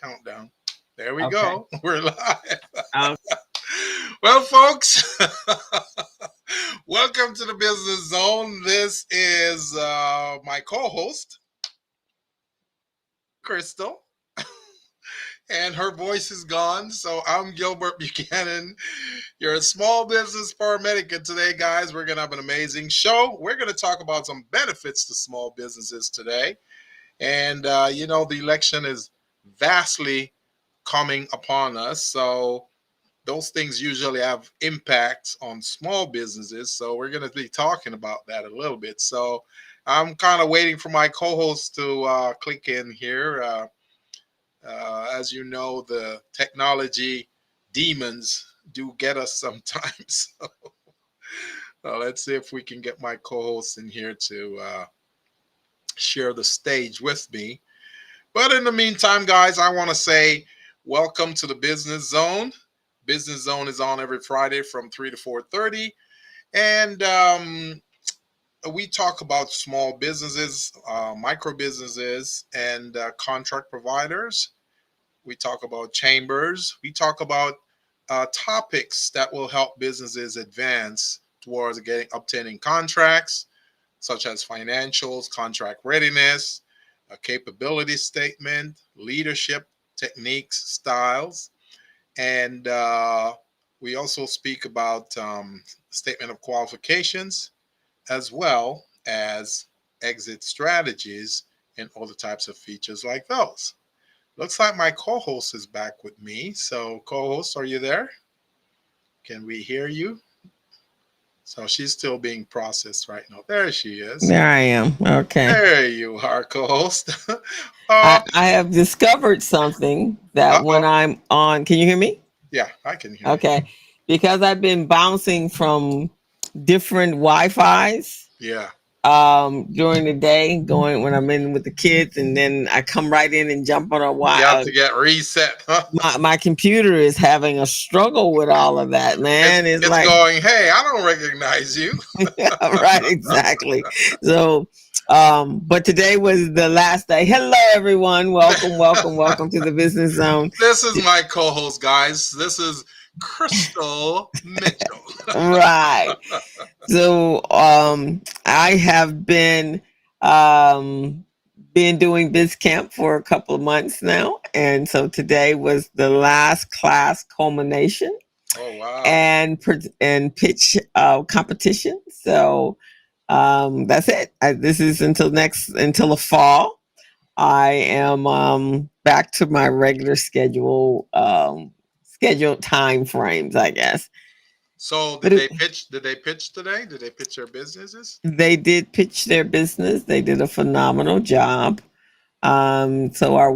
countdown. There we Okay. go. We're live. Um, Well, folks, welcome to the Business Zone. This is my co-host, Crystal, and her voice is gone. So I'm Gilbert Buchanan. You're a small business paramedic, and today, guys, we're going to have an amazing show. We're going to talk about some benefits to small businesses today. And, the election is vastly coming upon us. So those things usually have impacts on small businesses. So we're going to be talking about that a little bit. So I'm kind of waiting for my co-host to click in here. As you know, the technology demons do get us sometimes. So let's see if we can get my co-host in here to share the stage with me. But in the meantime, guys, I want to say welcome to the Business Zone. Business Zone is on every Friday from 3 to 4:30. And we talk about small businesses, micro businesses, and contract providers. We talk about chambers. We talk about topics that will help businesses advance towards obtaining contracts, such as financials, contract readiness, a capability statement, leadership techniques, styles, and we also speak about statement of qualifications as well as exit strategies and other types of features like those. Looks like my co-host is back with me. So, co-host, are you there? Can we hear you? So she's still being processed right now. There she is. there I am. Okay. There you are, co-host. I have discovered something that when Uh-oh. I'm on, can you hear me? Yeah, I can hear you. Okay. Because I've been bouncing from different Wi-Fi's Yeah. during the day, going when I'm in with the kids, and then I come right in and jump on a You have to Wi. get reset. Huh? My computer is having a struggle with all of that, It's, man. It's it's like, going, hey, I don't recognize you. right, exactly. So, but today was the last day. Hello, everyone. Welcome, welcome, welcome to the Business Zone. This is my co-host, guys. This is Crystal Mitchell. Right. So, I have been doing biz camp for a couple of months now, and so today was the last class culmination Oh, wow. and pitch competition. So that's it. This is until the fall. I am back to my regular scheduled time frames, I guess. So But did they pitch today? Did they pitch their businesses? they did pitch their business. They did a phenomenal job. So our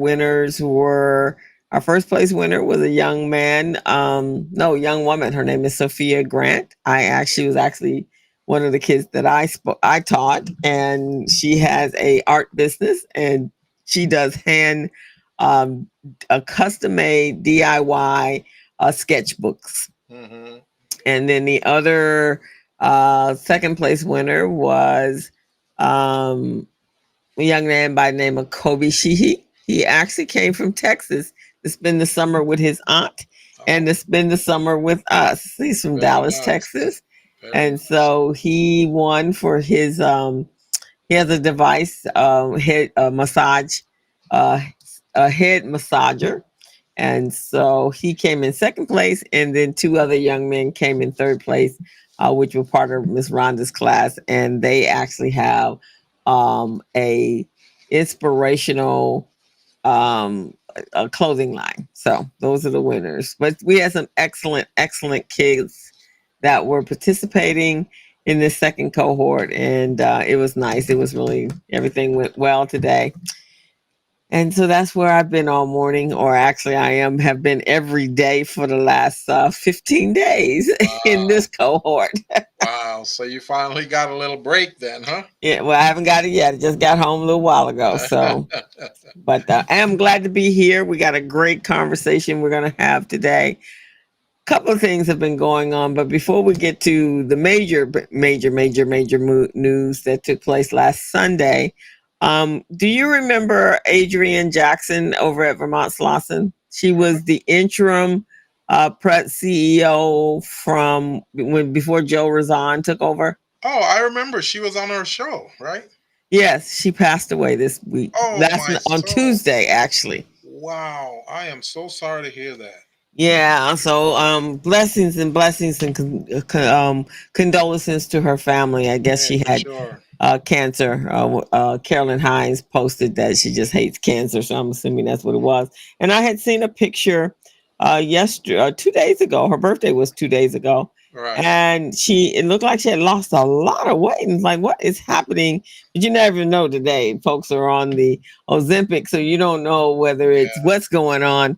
first place winner was a young man, no, young woman. Her name is Sophia Grant. I was actually one of the kids that I taught, and she has a art business, and she does um, a custom made DIY sketchbooks. Mm-hmm. And then the other second place winner was um, a young man by the name of Kobe Sheehy. He actually came from Texas to spend the summer with his aunt and Oh, to spend the summer with us. He's from very Dallas, nice. Texas. Very And nice. so he won for his he has a device head massage a head massager. And so he came in second place, and then two other young men came in third place, which were part of Miss Rhonda's class, and they actually have a inspirational a clothing line. So those are the winners. But we had some excellent kids that were participating in this second cohort, and it was nice. It was really everything went well today. And so that's where I've been all morning, or actually, have been every day for the last 15 days in Wow. this cohort. Wow. So you finally got a little break then, huh? Yeah, well, I haven't got it yet. I just got home a little while ago. So, but I am glad to be here. We got a great conversation we're going to have today. A couple of things have been going on, but before we get to the major news that took place last Sunday, Do you remember Adrienne Jackson over at Vermont Slauson? She was the interim CEO from when before Joe Razan took over. Oh, I remember she was on our show, right? Yes, she passed away this week. Oh Last my on soul. Tuesday, actually. Wow. I am so sorry to hear that. Yeah, so blessings and blessings and condolences to her family. I guess Hey, she for had sure. cancer. Carolyn Hines posted that she just hates cancer, so I'm assuming that's what it was. And I had seen a picture yesterday, 2 days ago. Her birthday was 2 days ago, Right. and it looked like she had lost a lot of weight. And it's like, what is happening? But you never know today. Folks are on the Ozempic, so you don't know whether it's Yeah. what's going on.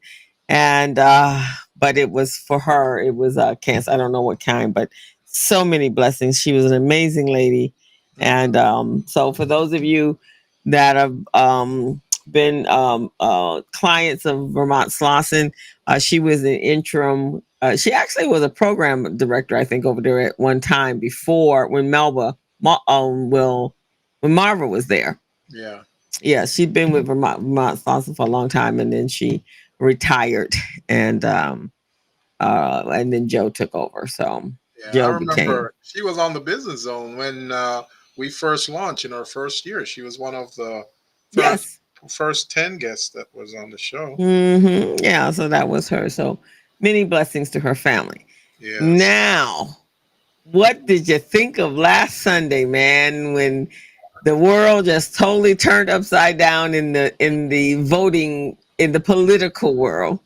And but it was for her. It was cancer. I don't know what kind, but so many blessings. She was an amazing lady, and Hmm. so for those of you that have been clients of Vermont Slauson, she was an interim. She actually was a program director, I think, over there at one time before when when Marva was there. Yeah. Yeah, she'd been with Vermont Slauson for a long time, and then she retired, and then Joe took over. So Yeah. I Joe became remember she was on the Business Zone when we first launched in our first year. She was one of the first yes. first 10 guests that was on the show. Yeah, so that was her. So many blessings to her family. Yes. Now, what did you think of last Sunday, man, when the world just totally turned upside down in the voting in the political world?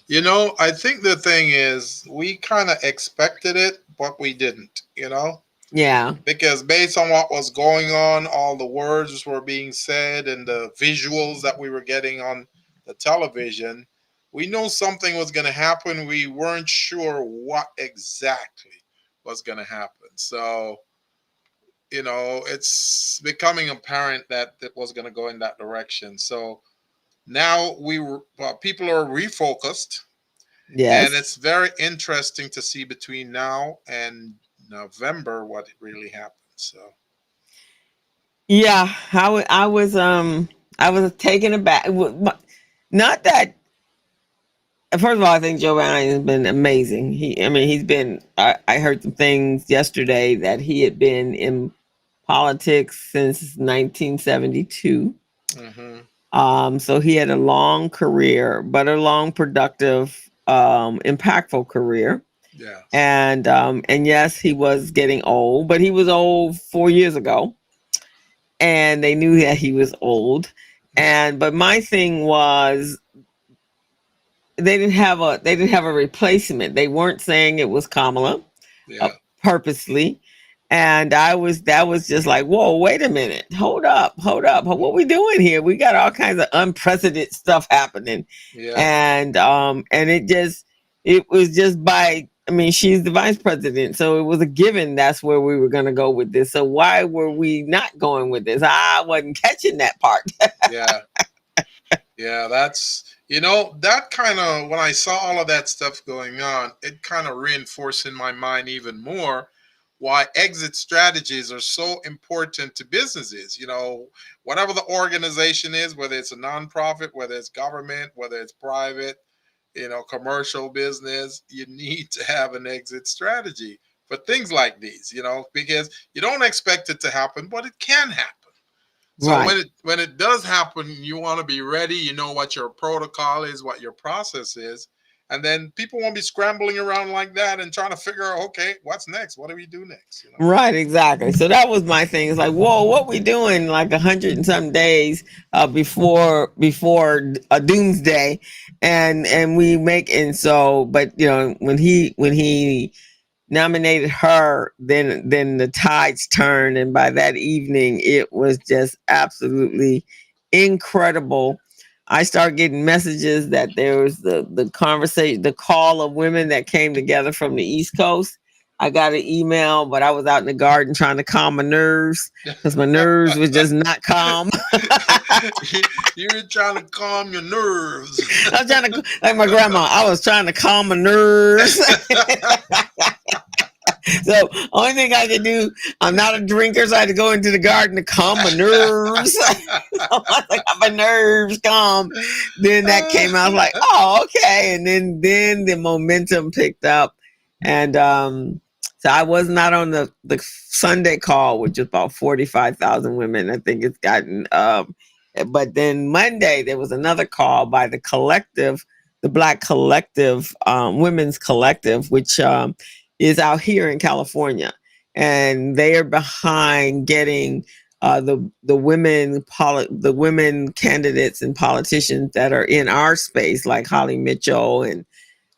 I think the thing is we kind of expected it, but we didn't. Yeah. Because based on what was going on, all the words were being said and the visuals that we were getting on the television, we knew something was going to happen. We weren't sure what exactly was going to happen. So, it's becoming apparent that it was going to go in that direction. So now people are refocused, and Yes. it's very interesting to see between now and November what really happens. So. Yeah, I was taken aback. Not that first of all, I think Joe Biden has been amazing. I mean, he's been. I heard some things yesterday that he had been in politics since 1972. Hmm. So he had a long career, but a long, productive, impactful career. Yes. And yes, he was getting old, but he was old 4 years ago, and they knew that he was old. Yeah. But my thing was they didn't have a replacement. They weren't saying it was Kamala, uh, Yeah. purposely, and that was just like, whoa, wait a minute, hold up, what we doing here? We got all kinds of unprecedented stuff happening, Yeah. and it was just by. I mean, she's the vice president, so it was a given that's where we were going to go with this. So why were we not going with this? I wasn't catching that part. Yeah. Yeah. That kind of, when I saw all of that stuff going on, it kind of reinforced in my mind even more why exit strategies are so important to businesses. Whatever the organization is, whether it's a nonprofit, whether it's government, whether it's private, commercial business, you need to have an exit strategy for things like these, because you don't expect it to happen, but it can happen. So Right. when it does happen, you want to be ready. You know what your protocol is, what your process is, and then people won't be scrambling around like that and trying to figure out, okay, what's next? What do we do next? Right, exactly. So that was my thing. It's like, whoa, what we doing? Like 100 and some days before a doomsday, and we make and so. But when he nominated her, then the tides turned, and by that evening, it was just absolutely incredible. I started getting messages that there was the conversation, the call of women that came together from the East Coast. I got an email, but I was out in the garden trying to calm my nerves because my nerves were just not calm. You're trying to calm your nerves. I was trying to, like my grandma, I was trying to calm my nerves. So only thing I could do, I'm not a drinker, so I had to go into the garden to calm my nerves. Once I got my nerves calm, then that came out. I was like, oh, okay. And then the momentum picked up. And so I was not on the Sunday call, which is about 45,000 women. I think it's gotten but then Monday there was another call by the collective, the Black Collective, Women's Collective, which is out here in California, and they are behind getting the women candidates and politicians that are in our space, like Holly Mitchell and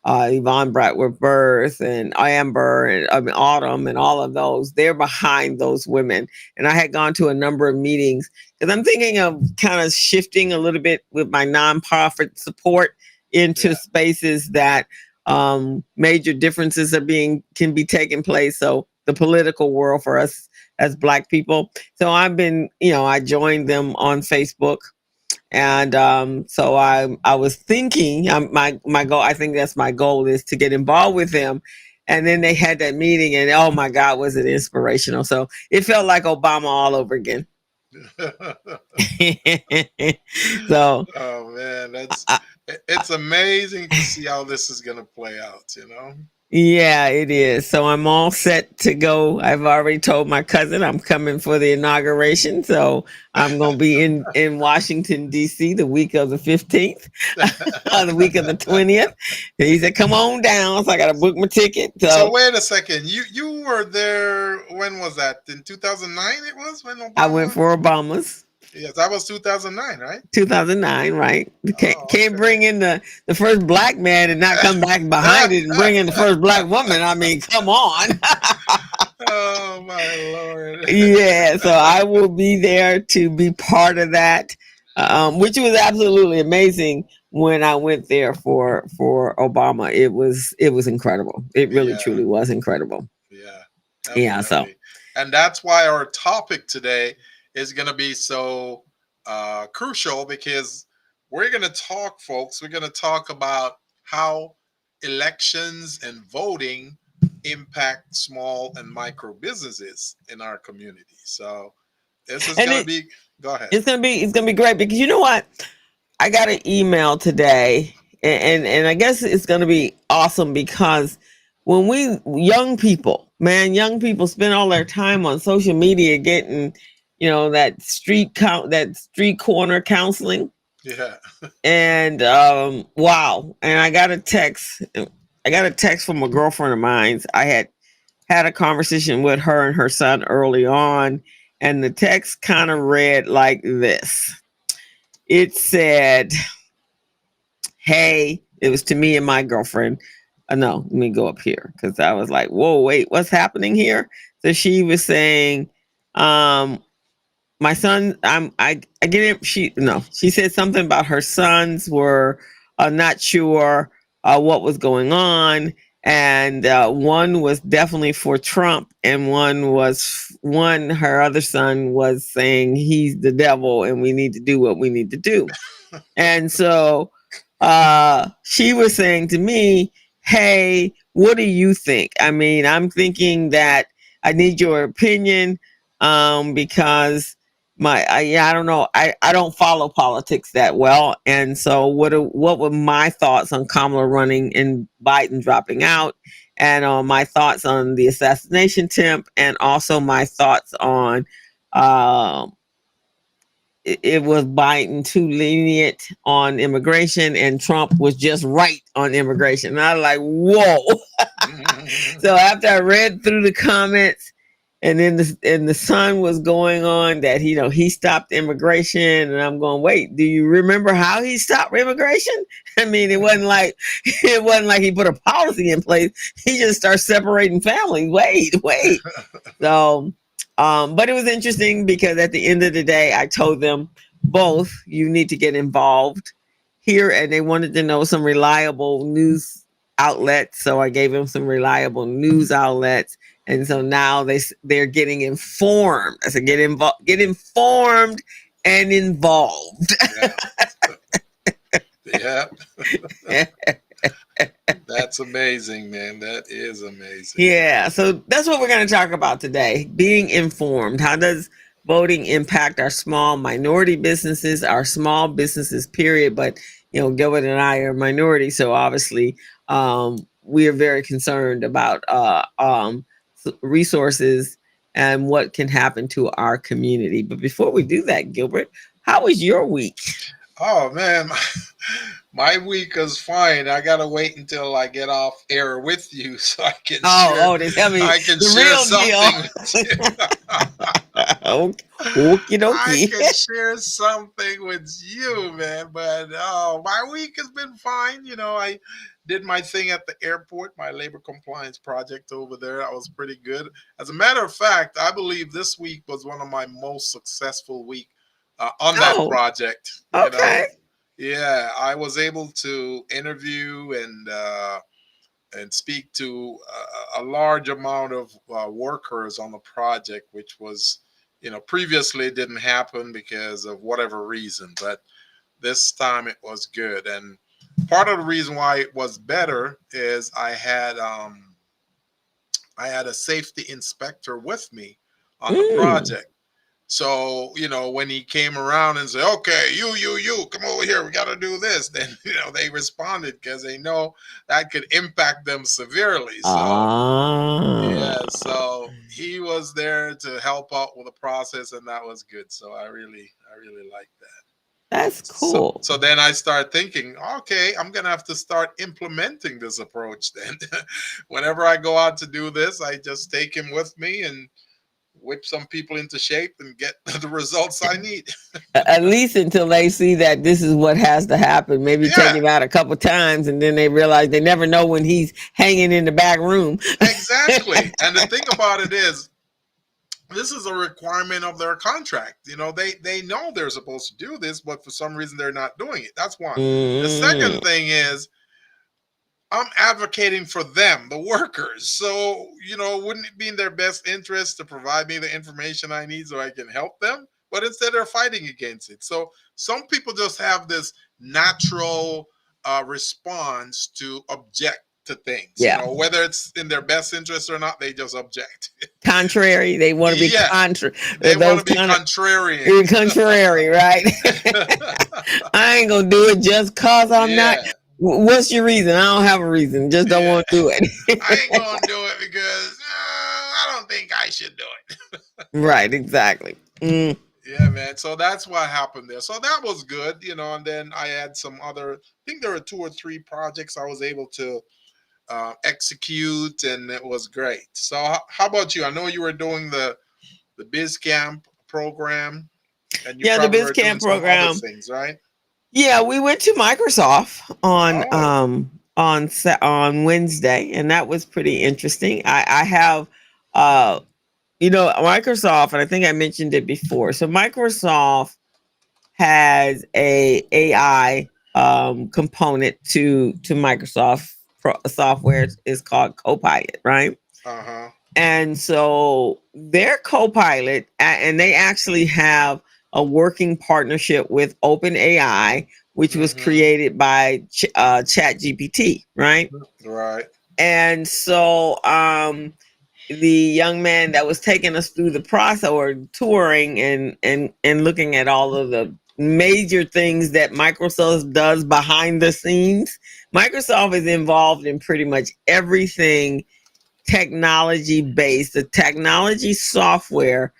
Yvonne Bratworth Birth and Amber and Autumn and all of those. They're behind those women. And I had gone to a number of meetings because I'm thinking of kind of shifting a little bit with my nonprofit support into Yeah. spaces that major differences can be taking place. So the political world for us as Black people. So I've been, I joined them on Facebook, and so I was thinking, my goal, I think that's my goal, is to get involved with them. And then they had that meeting, and oh my God, was it inspirational? So it felt like Obama all over again. So Oh man, I, it's amazing to see how this is gonna play out, you know? yeah, it is. So I'm all set to go. I've already told my cousin I'm coming for the inauguration. So I'm going to be in Washington, D.C. the week of the 15th, or the week of the 20th. And he said, come on down. So I got to book my ticket. So So wait a second. You were there, when was that? In 2009 it was, when I went Obama? for Obama's. Yes, that was 2009, right? 2009, right? Oh, Can't bring in the first Black man and not come back behind it and bring in the first Black woman. I mean, come on. Oh my lord. Yeah, so I will be there to be part of that, which was absolutely amazing. When I went there for Obama, it was incredible. It really Yeah, truly was incredible. yeah, Yeah, so definitely. And that's why our topic today is going to be so crucial, because we're going to talk, folks. We're going to talk about how elections and voting impact small and micro businesses in our community. So this is and going to be, go ahead. it's gonna be great because you know what? I got an email today, and I guess it's going to be awesome because when young people spend all their time on social media getting, that street corner counseling, Yeah. and wow, and I got a text from a girlfriend of mine. I had a conversation with her and her son early on, and the text kind of read like this. It said, hey, it was to me and my girlfriend. No, let me go up here because I was like, whoa, wait, what's happening here? So she was saying, um, my son, I get it. She said something about her sons were not sure what was going on. And one was definitely for Trump, and her other son was saying he's the devil and we need to do what we need to do. And so she was saying to me, hey, what do you think? I mean, I'm thinking that I need your opinion, because I don't know. I don't follow politics that well. And so what were my thoughts on Kamala running and Biden dropping out? And my thoughts on the assassination attempt, and also my thoughts on um, it was Biden too lenient on immigration, and Trump was just right on immigration. And I was like, whoa. So after I read through the comments, and then the son was going on that he stopped immigration, and I'm going, wait, do you remember how he stopped immigration? I mean, it wasn't like he put a policy in place. He just started separating families. Wait. So, but it was interesting because at the end of the day, I told them both, you need to get involved here, and they wanted to know some reliable news outlets. So I gave them some reliable news outlets, and so now they're getting informed. I said, get informed and involved. Yeah. Yeah. That's amazing, man. That is amazing. Yeah, so that's what we're going to talk about today. Being informed. How does voting impact our small minority businesses, our small businesses, period? But, Gilbert and I are minority, so obviously we are very concerned about resources and what can happen to our community. But before we do that, Gilbert, how was your week? Oh man, my week is fine. I gotta wait until I get off air with you so I can share. They tell me I can the share real something with you. deal. Okie I dokie. can share something with you, man. But oh, my week has been fine. I did my thing at the airport, my labor compliance project over there. That was pretty good. As a matter of fact, I believe this week was one of my most successful week on that Oh, project. okay. Yeah, I was able to interview and speak to a large amount of workers on the project, which was, previously it didn't happen because of whatever reason, but this time it was good. And part of the reason why it was better is I had a safety inspector with me on the Mm. project. So, when he came around and said, okay, you, come over here, we got to do this, then, they responded because they know that could impact them severely. So, Ah, yeah, so he was there to help out with the process, and that was good. So I really like that. that's So, cool. so then I start thinking, okay, I'm gonna have to start implementing this approach. Then, whenever I go out to do this, I just take him with me and whip some people into shape and get the results I need. At least until they see that this is what has to happen. Maybe take Yeah, him out a couple times, and then they realize they never know when he's hanging in the back room. exactly. And the thing about it is, this is a requirement of their contract. They know they're supposed to do this, but for some reason they're not doing it. That's one. The Mm, second thing is, I'm advocating for them, the workers. So, wouldn't it be in their best interest to provide me the information I need so I can help them? But instead, they're fighting against it. So, some people just have this natural response to object to things. yeah. Whether it's in their best interest or not, they just object. Contrary. They want to be Yeah, contrary. they want Those to be kind of contrarians. contrary, right? I ain't gonna do it just cause I'm not. Yeah, What's your reason? I don't have a reason. Just don't yeah. want to do I ain't it. gonna do it because I don't think I should do it. Right. Exactly. Mm. Yeah, man. So that's what happened there. So that was good, and then I had some other. I think there were two or three projects I was able to execute, and it was great. So how about you? I know you were doing the Biz Camp program, and you Yeah, the probably were doing BizCamp some other program. things, right? Yeah, we went to Microsoft Oh, on Wednesday, and that was pretty interesting. I have uh Microsoft, and I think I mentioned it before. So Microsoft has a AI component to Microsoft software. Is called Copilot, right? uh huh. And so their Copilot, and they actually have a working partnership with OpenAI, which was Mm-hmm. created by ChatGPT, right? Right. And so the young man that was taking us through the process or touring and looking at all of the major things that Microsoft does behind the scenes. Microsoft is involved in pretty much everything technology based, the technology software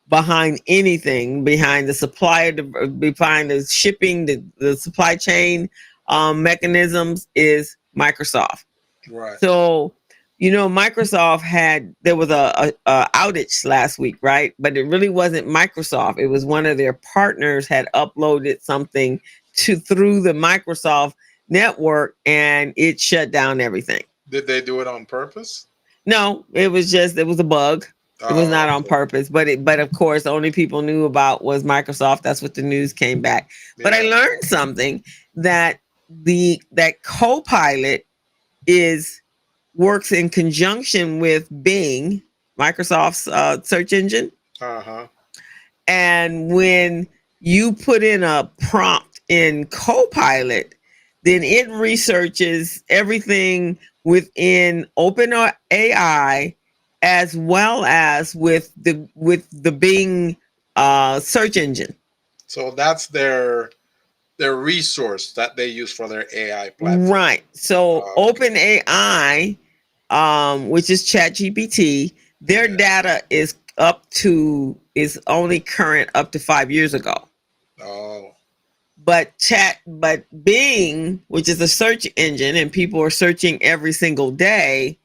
behind anything, behind the supplier, behind the shipping, the supply chain mechanisms is Microsoft. Right. So, Microsoft there was a outage last week, right? But it really wasn't Microsoft. It was one of their partners had uploaded something through the Microsoft network, and it shut down everything. Did they do it on purpose? No, it was a bug. It was Oh, not on okay. purpose, but of course, the only people knew about was Microsoft. That's what the news came back. But I Yeah. learned something that that Copilot is works in conjunction with Bing, Microsoft's search engine. Uh huh. And when you put in a prompt in Copilot, then it researches everything within open AI as well as with the Bing search engine. So that's their resource that they use for their AI platform. Right. So Okay. open AI, which is ChatGPT, their Yeah. data is only current up to 5 years ago. Oh. But Bing, which is a search engine and people are searching every single day,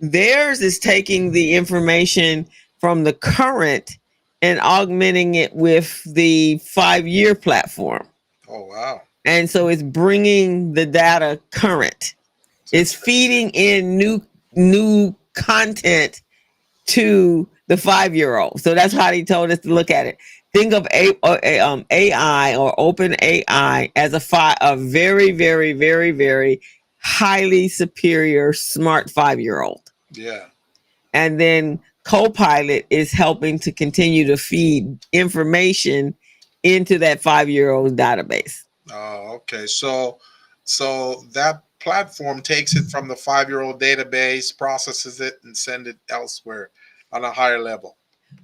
theirs is taking the information from the current and augmenting it with the 5 year platform. Oh wow. And so it's bringing the data current. It's It's interesting. feeding in new content to the 5 year old. So that's how he told us to look at it. Think of AI or open AI as a very, very, very, very highly superior smart 5 year old. Yeah. And then Copilot is helping to continue to feed information into that 5 year old database. Oh, okay. So that platform takes it from the 5-year-old database, processes it, and send it elsewhere on a higher level.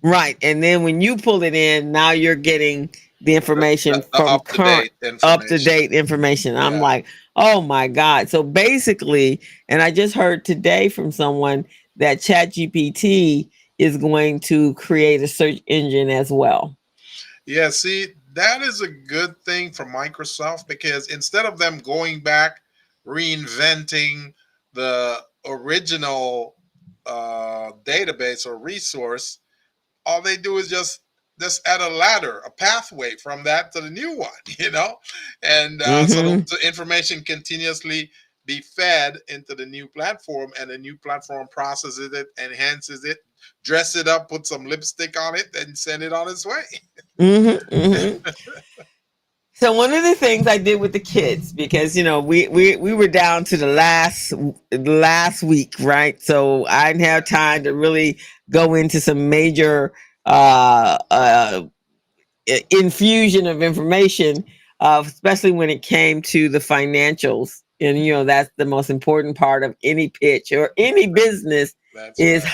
Right. And then when you pull it in, now you're getting the information The from up to current date up to information. date information. I'm Yeah. like, oh my God. So basically, and I just heard today from someone that ChatGPT is going to create a search engine as well. Yeah. See, that is a good thing for Microsoft because instead of them going back, reinventing the original database or resource, all they do is just add a ladder, a pathway from that to the new one, and so Mm-hmm. the information continuously be fed into the new platform, and the new platform processes it, enhances it, dress it up, put some lipstick on it, and send it on its way. Mm-hmm. Mm-hmm. So one of the things I did with the kids, because we were down to the last week, right? So I didn't have time to really go into some major uh, uh, infusion of information, especially when it came to the financials. And that's the most important part of any pitch or any business That's is right.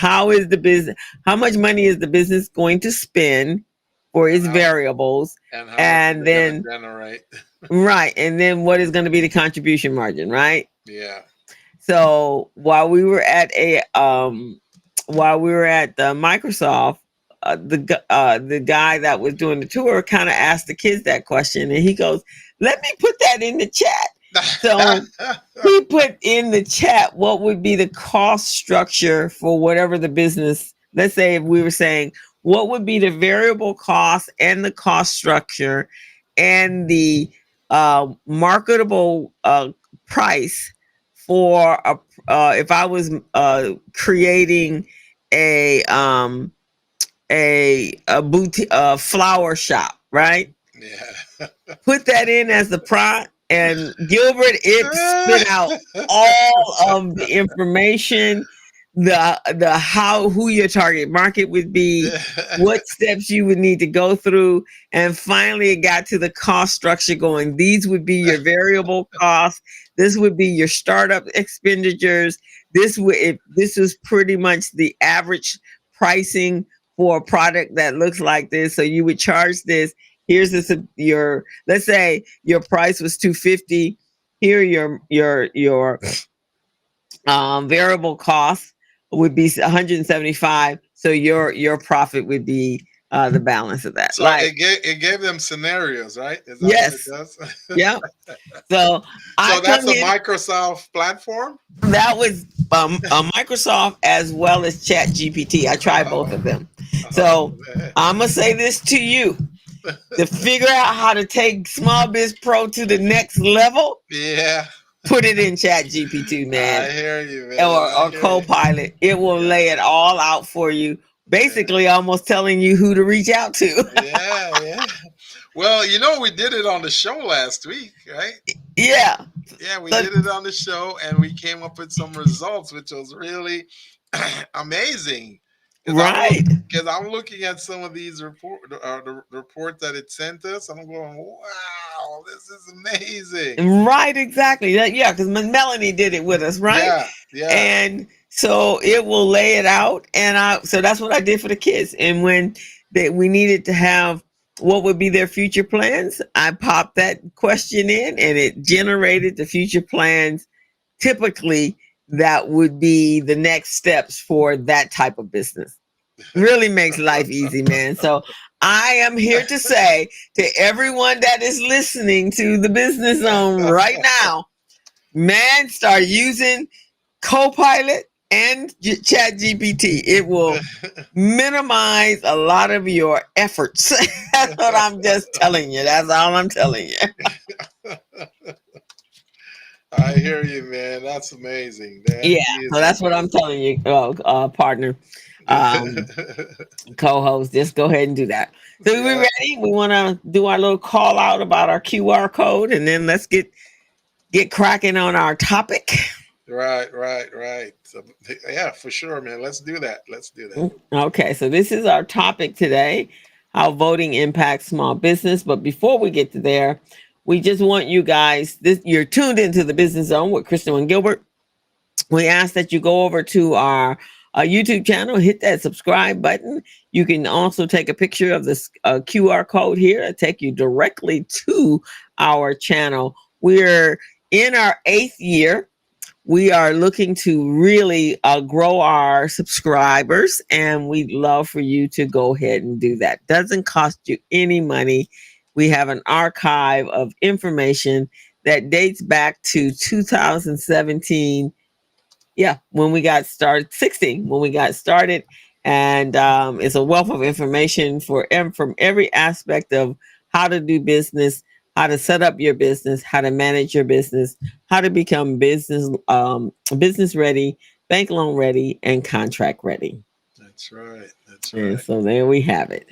how much money is the business going to spend for And its how variables, and how much and they're gonna then generate. right, and then what is going to be the contribution margin, right? Yeah. So while we were at Microsoft, the guy that was doing the tour kind of asked the kids that question, and he goes, "Let me put that in the chat." So he put in the chat what would be the cost structure for whatever the business. Let's say if we were saying what would be the variable cost and the cost structure and the marketable price for if I was creating a a boutique flower shop, right? Yeah. Put that in as the prompt, and Gilbert, it spit out all of the information, the how who your target market would be, what steps you would need to go through, and finally it got to the cost structure. Going, these would be your variable costs. This would be your startup expenditures. This is pretty much the average pricing for a product that looks like this. So you would charge this. Here's your, let's say your price was 250. Here your variable cost would be 175. So your profit would be the balance of that. So Like, it gave them scenarios, right? Is that what it yes, does? yeah. So I So that's come a in. Microsoft platform. That was Microsoft as well as Chat GPT. I tried both Oh, of them. oh So man. I'm gonna say this to you: to figure out how to take Small Biz Pro to the next level, Yeah, put it in Chat GPT, man, I hear you, man. I or hear you. Copilot. It will Yeah, lay it all out for you. yeah, Basically, almost telling you who to reach out to. yeah, yeah. Well, we did it on the show last week, right? Yeah. Yeah, we So, did it on the show, and we came up with some results, which was really amazing. Because right. I'm looking at some of these the report that it sent us, and I'm going, wow, this is amazing. Right, exactly. Yeah, because Melanie did it with us, right? Yeah, yeah. And so it will lay it out, and so that's what I did for the kids. And when we needed to have what would be their future plans, I popped that question in, and it generated the future plans. Typically, that would be the next steps for that type of business. Really makes life easy, man. So I am here to say to everyone that is listening to the Business Zone right now, man, start using Copilot and Chat GPT. It will minimize a lot of your efforts. That's what I'm just telling you. That's all I'm telling you. I hear you, man. That's amazing. That Yeah, so is that's what I'm amazing. telling you, partner, um, co-host. Just go ahead and do that. So we Yeah. ready? We want to do our little call out about our QR code, and then let's get cracking on our topic. Right, right, right. So, yeah, for sure, man. Let's do that. Let's do that. Okay, so this is our topic today: how voting impacts small business. But before we get to there, we just want you guys. You're tuned into the Business Zone with Crystal and Gilbert. We ask that you go over to our YouTube channel, hit that subscribe button. You can also take a picture of this QR code here and take you directly to our channel. We're in our 8th year. We are looking to really grow our subscribers, and we'd love for you to go ahead and do that. Doesn't cost you any money. We have an archive of information that dates back to 2017. Yeah, when we got started, 16 when we got started, and it's a wealth of information from every aspect of how to do business, how to set up your business, how to manage your business, how to become business ready, bank loan ready, and contract ready. That's right. That's And right. so there we have it.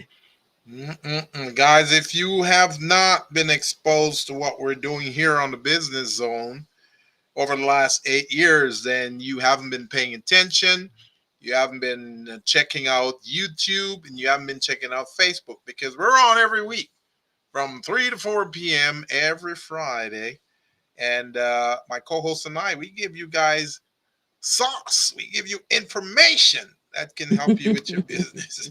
Mm-mm-mm. Guys, if you have not been exposed to what we're doing here on the Business Zone over the last 8 years, then you haven't been paying attention. You haven't been checking out YouTube, and you haven't been checking out Facebook, because we're on every week from 3 to 4 p.m. every Friday. And my co host and I, we give you guys sauce, we give you information that can help you with your business.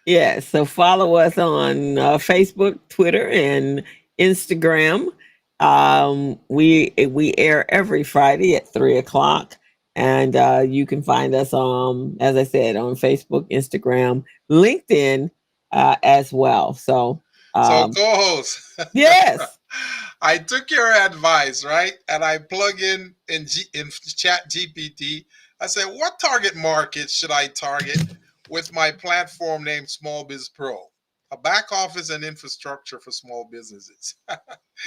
Yeah, so follow us on Facebook, Twitter, and Instagram. We air every Friday at 3 o'clock, and you can find us as I said, on Facebook, Instagram, LinkedIn, as well. So So, um, co host, yes, I took your advice, right? And I plug in Chat GPT. I said, what target market should I target with my platform named Small Biz Pro? A back office and infrastructure for small businesses.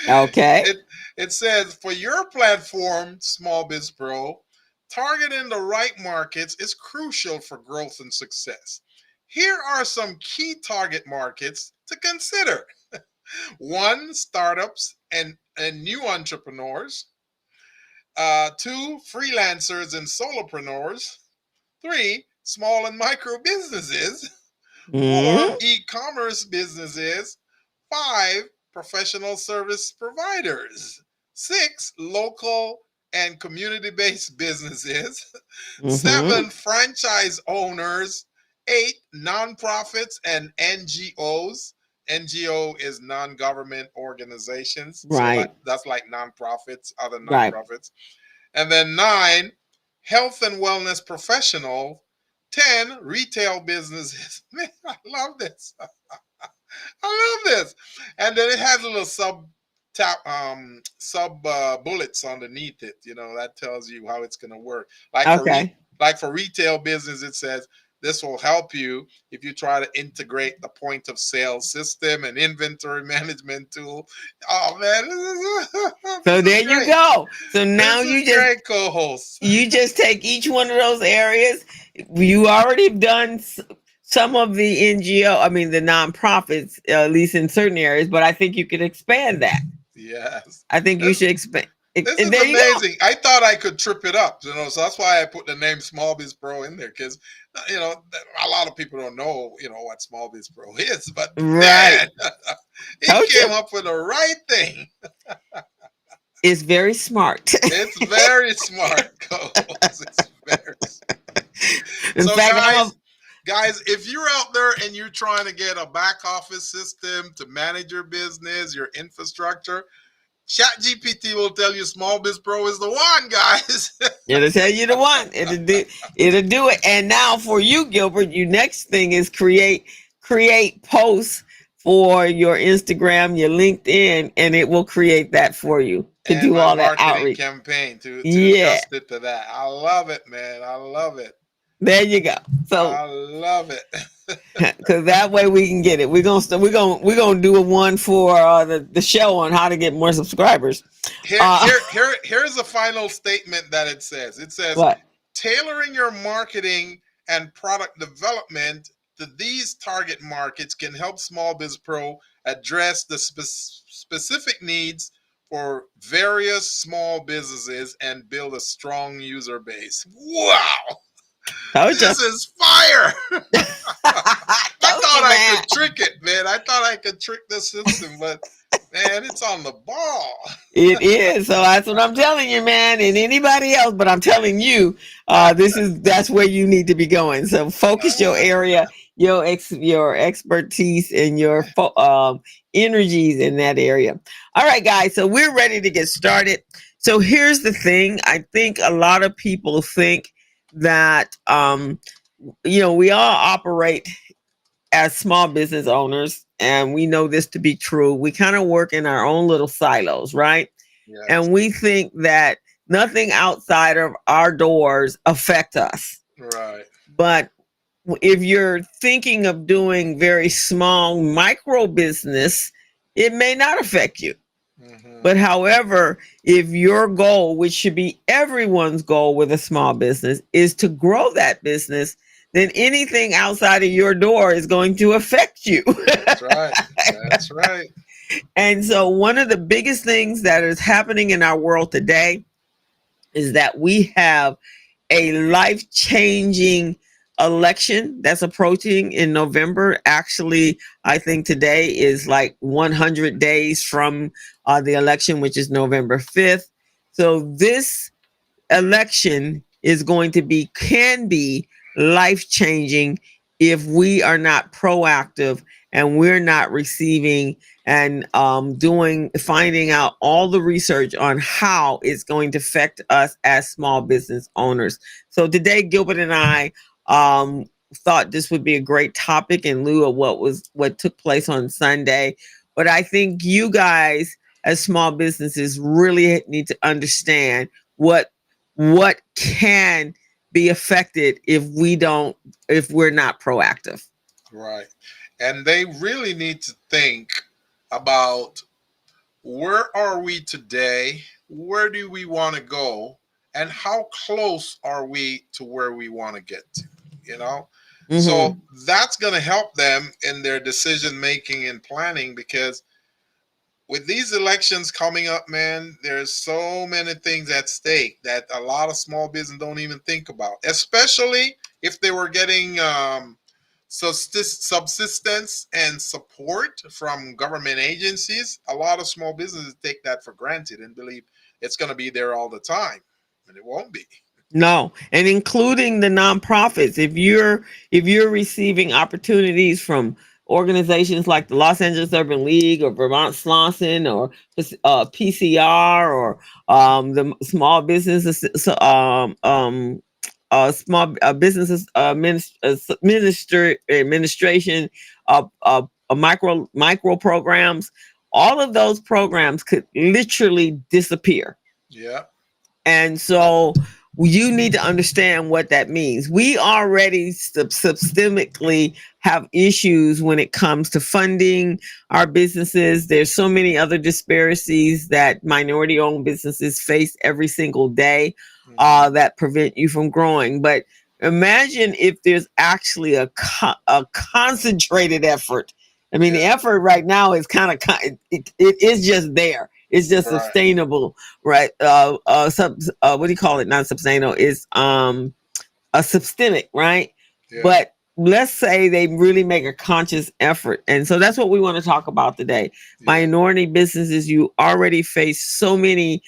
okay, it it says for your platform, Small Biz Pro, targeting the right markets is crucial for growth and success. Here are some key target markets to consider. One, startups and new entrepreneurs. Two, freelancers and solopreneurs. Three, small and micro businesses. Four, mm, e-commerce businesses. Five, professional service providers. Six, local and community-based businesses. mm-hmm, Seven, franchise owners. Eight, nonprofits and NGOs. NGO is non-government organizations, so right, that's like nonprofits, other right. nonprofits. And then nine, health and wellness professional. 10, retail businesses. Man, I love this. I love this. And then it has a little sub bullets underneath it. That tells you how it's going to work. Like for Okay. retail business, it says this will help you if you try to integrate the point of sale system and inventory management tool. Oh man, So this is there you great. go. So now This is you just great, co-host. you just take each one of those areas. You already done some of the NGO, I mean the nonprofits, at least in certain areas, but I think you could expand that. Yes. I think you This should expand. This is There you go. amazing. I thought I could trip it up, so that's why I put the name Small Biz Pro in there, because a lot of people don't know, what Small Biz Pro is, but Right. man, He Told came you. up with the right thing. It's very smart. It's very smart, co-host. It's very smart. In So, fact, guys, if you're out there and you're trying to get a back office system to manage your business, your infrastructure, ChatGPT will tell you Small Biz Pro is the one, guys. it'll tell you the one. It'll do it. And now for you, Gilbert, your next thing is create posts for your Instagram, your LinkedIn, and it will create that for you to And do my all that marketing outreach. campaign to Yeah, adjust it to that. I love it, man. I love it. there you go. So I love it. because that way we can get it. We're gonna do a one for the show on how to get more subscribers. Uh, Here's a final statement that it says. It says what? tailoring your marketing and product development to these target markets can help Small Biz Pro address the specific needs for various small businesses and build a strong user base. Wow, Told you. this is fire! I Told thought you, I man. could trick it, man. I thought I could trick the system, but man, it's on the ball. It is. So that's what I'm telling you, man, and anybody else. But I'm telling you, that's where you need to be going. So focus your Uh, area, your expertise, and your energies in that area. All right, guys. So we're ready to get started. So here's the thing. I think a lot of people think that we all operate as small business owners, and we know this to be true. We kind of work in our own little silos, right? yes, And we think that nothing outside of our doors affect us. right. But if you're thinking of doing very small micro business, it may not affect you. Hmm. But however, if your goal, which should be everyone's goal with a small business, is to grow that business, then anything outside of your door is going to affect you. That's right. That's right. And so, one of the biggest things that is happening in our world today is that we have a life changing election that's approaching in November. Actually, I think today is like 100 days from the election, which is November 5th. So, this election is going to be, can be life changing if we are not proactive and we're not receiving and finding out all the research on how it's going to affect us as small business owners. So today, Gilbert and I thought this would be a great topic in lieu of what took place on Sunday. But I think you guys, as small businesses, really need to understand what what can be affected if we're not proactive. Right. And they really need to think about where are we today? Where do we want to go? And how close are we to where we want to get to? You know? So Mm-hmm. that's going to help them in their decision making and planning because with these elections coming up, man, there's so many things at stake that a lot of small business don't even think about, especially if they were getting subsistence and support from government agencies. A lot of small businesses take that for granted and believe it's going to be there all the time, and it won't be. No, and including the nonprofits. If you're receiving opportunities from organizations like the Los Angeles Urban League or Vermont Slauson or PCR or the Small Business Small Businesses Administration, micro programs, all of those programs could literally disappear. Yeah. And so you need to understand what that means. We already systemically have issues when it comes to funding our businesses. There's so many other disparities that minority owned businesses face every single day Hmm. that prevent you from growing. But imagine if there's actually a concentrated effort. I mean, the Yeah. effort right now is kind of, it is just there. It's just Right. sustainable, right? What do you call it? Not sustainable. It's a systemic, right? Yeah. But let's say they really make a conscious effort. And so that's what we want to talk about today. Yeah. Minority businesses, you already face so many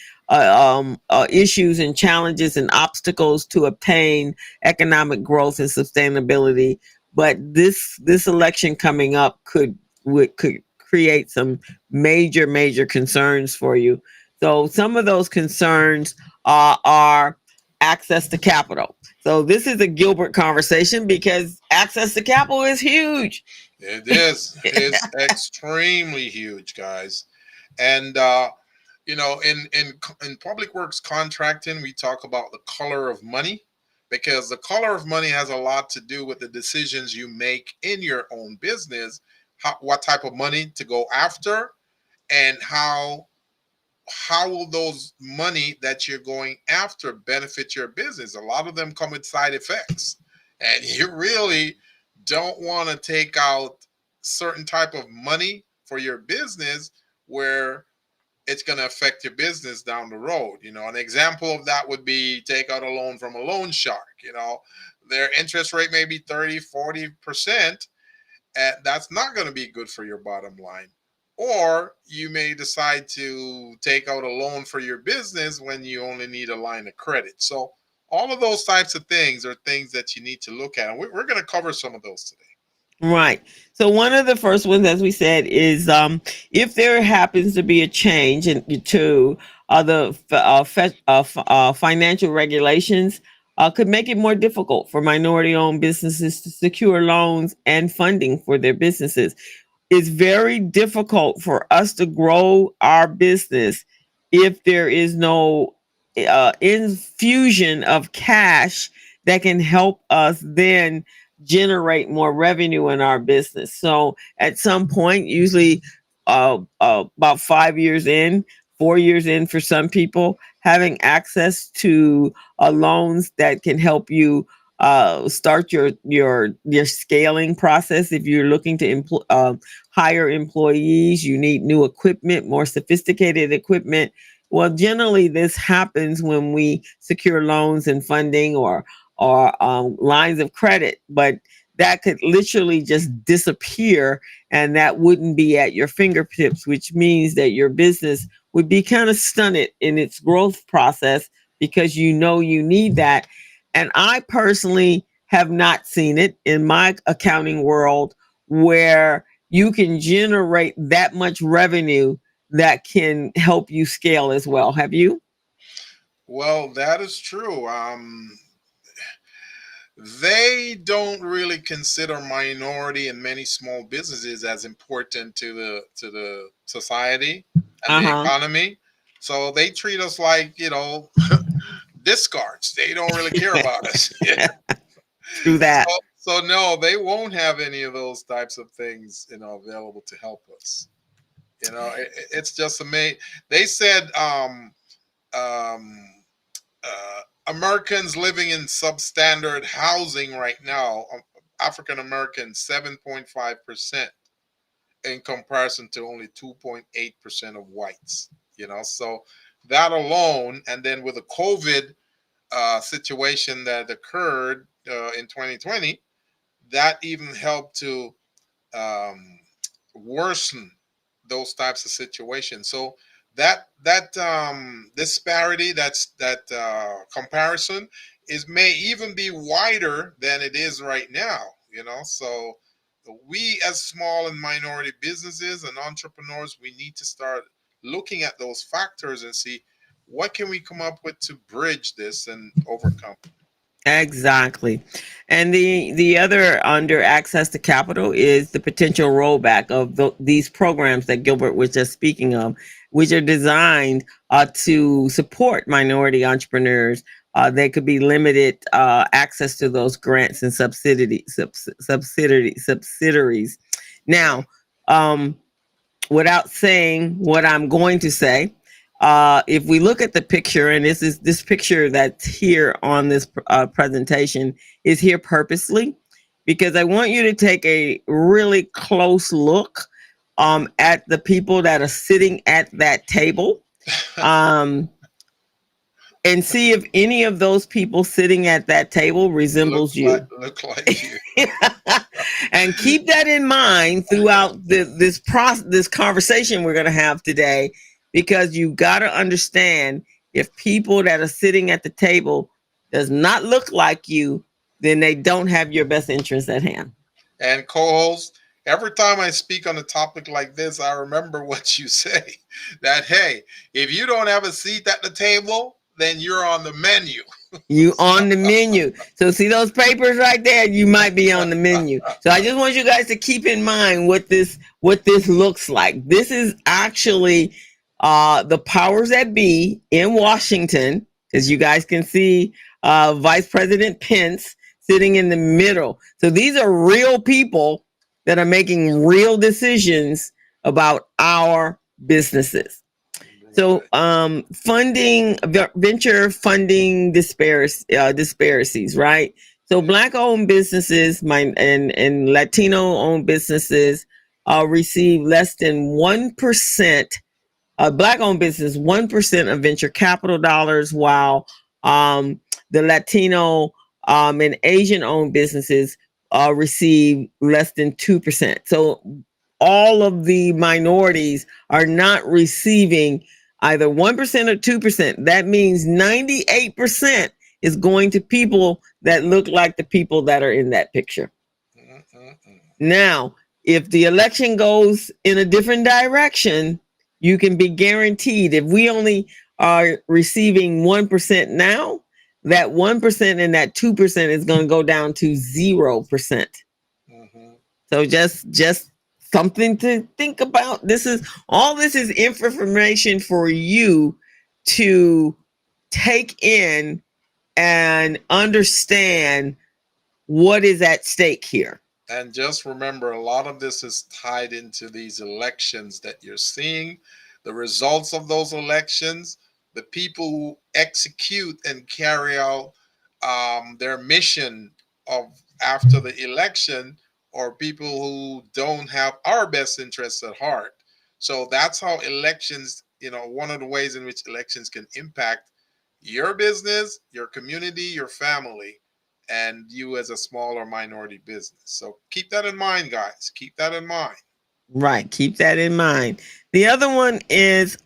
issues and challenges and obstacles to obtain economic growth and sustainability. But this election coming up could create some major concerns for you. So some of those concerns are access to capital. So this is a Gilbert conversation because access to capital is huge. It is. It's extremely huge, guys. And in public works contracting, we talk about the color of money because the color of money has a lot to do with the decisions you make in your own business, what type of money to go after, and how will those money that you're going after benefit your business. A lot of them come with side effects, and you really don't want to take out certain type of money for your business where it's going to affect your business down the road. An example of that would be take out a loan from a loan shark. Their interest rate may be 30, 40%, and that's not going to be good for your bottom line. Or you may decide to take out a loan for your business when you only need a line of credit. So all of those types of things are things that you need to look at, and we're going to cover some of those today. Right. So one of the first ones, as we said, is if there happens to be a change to financial regulations, could make it more difficult for minority-owned businesses to secure loans and funding for their businesses. It's very difficult for us to grow our business if there is no infusion of cash that can help us then generate more revenue in our business. So at some point, usually about 5 years in, 4 years in for some people, having access to loans that can help you start your scaling process. If you're looking to hire employees, you need new equipment, more sophisticated equipment. Well, generally, this happens when we secure loans and funding or lines of credit, but that could literally just disappear, and that wouldn't be at your fingertips, which means that your business would be kind of stunted in its growth process because you need that. And I personally have not seen it in my accounting world where you can generate that much revenue that can help you scale as well. Have you? Well, that is true. They don't really consider minority and many small businesses as important to the society and Uh the huh. economy. So they treat us like discards. They don't really care about us. True that. So no, they won't have any of those types of things available to help us. It's just amazing. They said um, Americans living in substandard housing right now, African Americans 7.5% in comparison to only 2.8% of whites. So that alone, and then with the COVID situation that occurred in 2020, that even helped to um, worsen those types of situations. So that disparity, that comparison, is may even be wider than it is right now. So we as small and minority businesses and entrepreneurs, we need to start looking at those factors and see what can we come up with to bridge this and overcome. Exactly. And the other under access to capital is the potential rollback of these programs that Gilbert was just speaking of, which are designed to support minority entrepreneurs. They could be limited access to those grants and subsidiaries. Yeah. Now, um, without saying what I'm going to say, if we look at the picture, and this picture that's here on this presentation is here purposely because I want you to take a really close look at the people that are sitting at that table. Um, and see if any of those people sitting at that table resembles you. Look like you. And keep that in mind throughout this conversation we're going to have today, because you got to understand, if people that are sitting at the table does not look like you, then they don't have your best interest at hand. And co-host, every time I speak on a topic like this, I remember what you say. That hey, if you don't have a seat at the table, then you're on the menu. You on the menu. So see those papers right there? You might be on the menu. So I just want you guys to keep in mind what this looks like. This is actually the powers that be in Washington, as you guys can see Vice President Pence sitting in the middle. So these are real people that are making real decisions about our businesses. So, Right. venture funding disparities, right? So, Yeah. black-owned businesses, and Latino-owned businesses, receive less than 1%. Black-owned business 1% of venture capital dollars, while the Latino and Asian-owned businesses receive less than 2%. So, all of the minorities are not receiving either 1% or 2%. That means 98% is going to people that look like the people that are in that picture. Mm-mm-mm. Now, if the election goes in a different direction, you can be guaranteed, if we only are receiving 1% now, that 1% and that 2% is going to go down to 0%. Mhm. So just something to think about. This is information for you to take in and understand what is at stake here. And just remember, a lot of this is tied into these elections that you're seeing, the results of those elections, the people who execute and carry out their mission of after the election, or people who don't have our best interests at heart. So that's how elections, one of the ways in which elections can impact your business, your community, your family, and you as a small or minority business. So keep that in mind, guys. Keep that in mind. Right. Keep that in mind. The other one is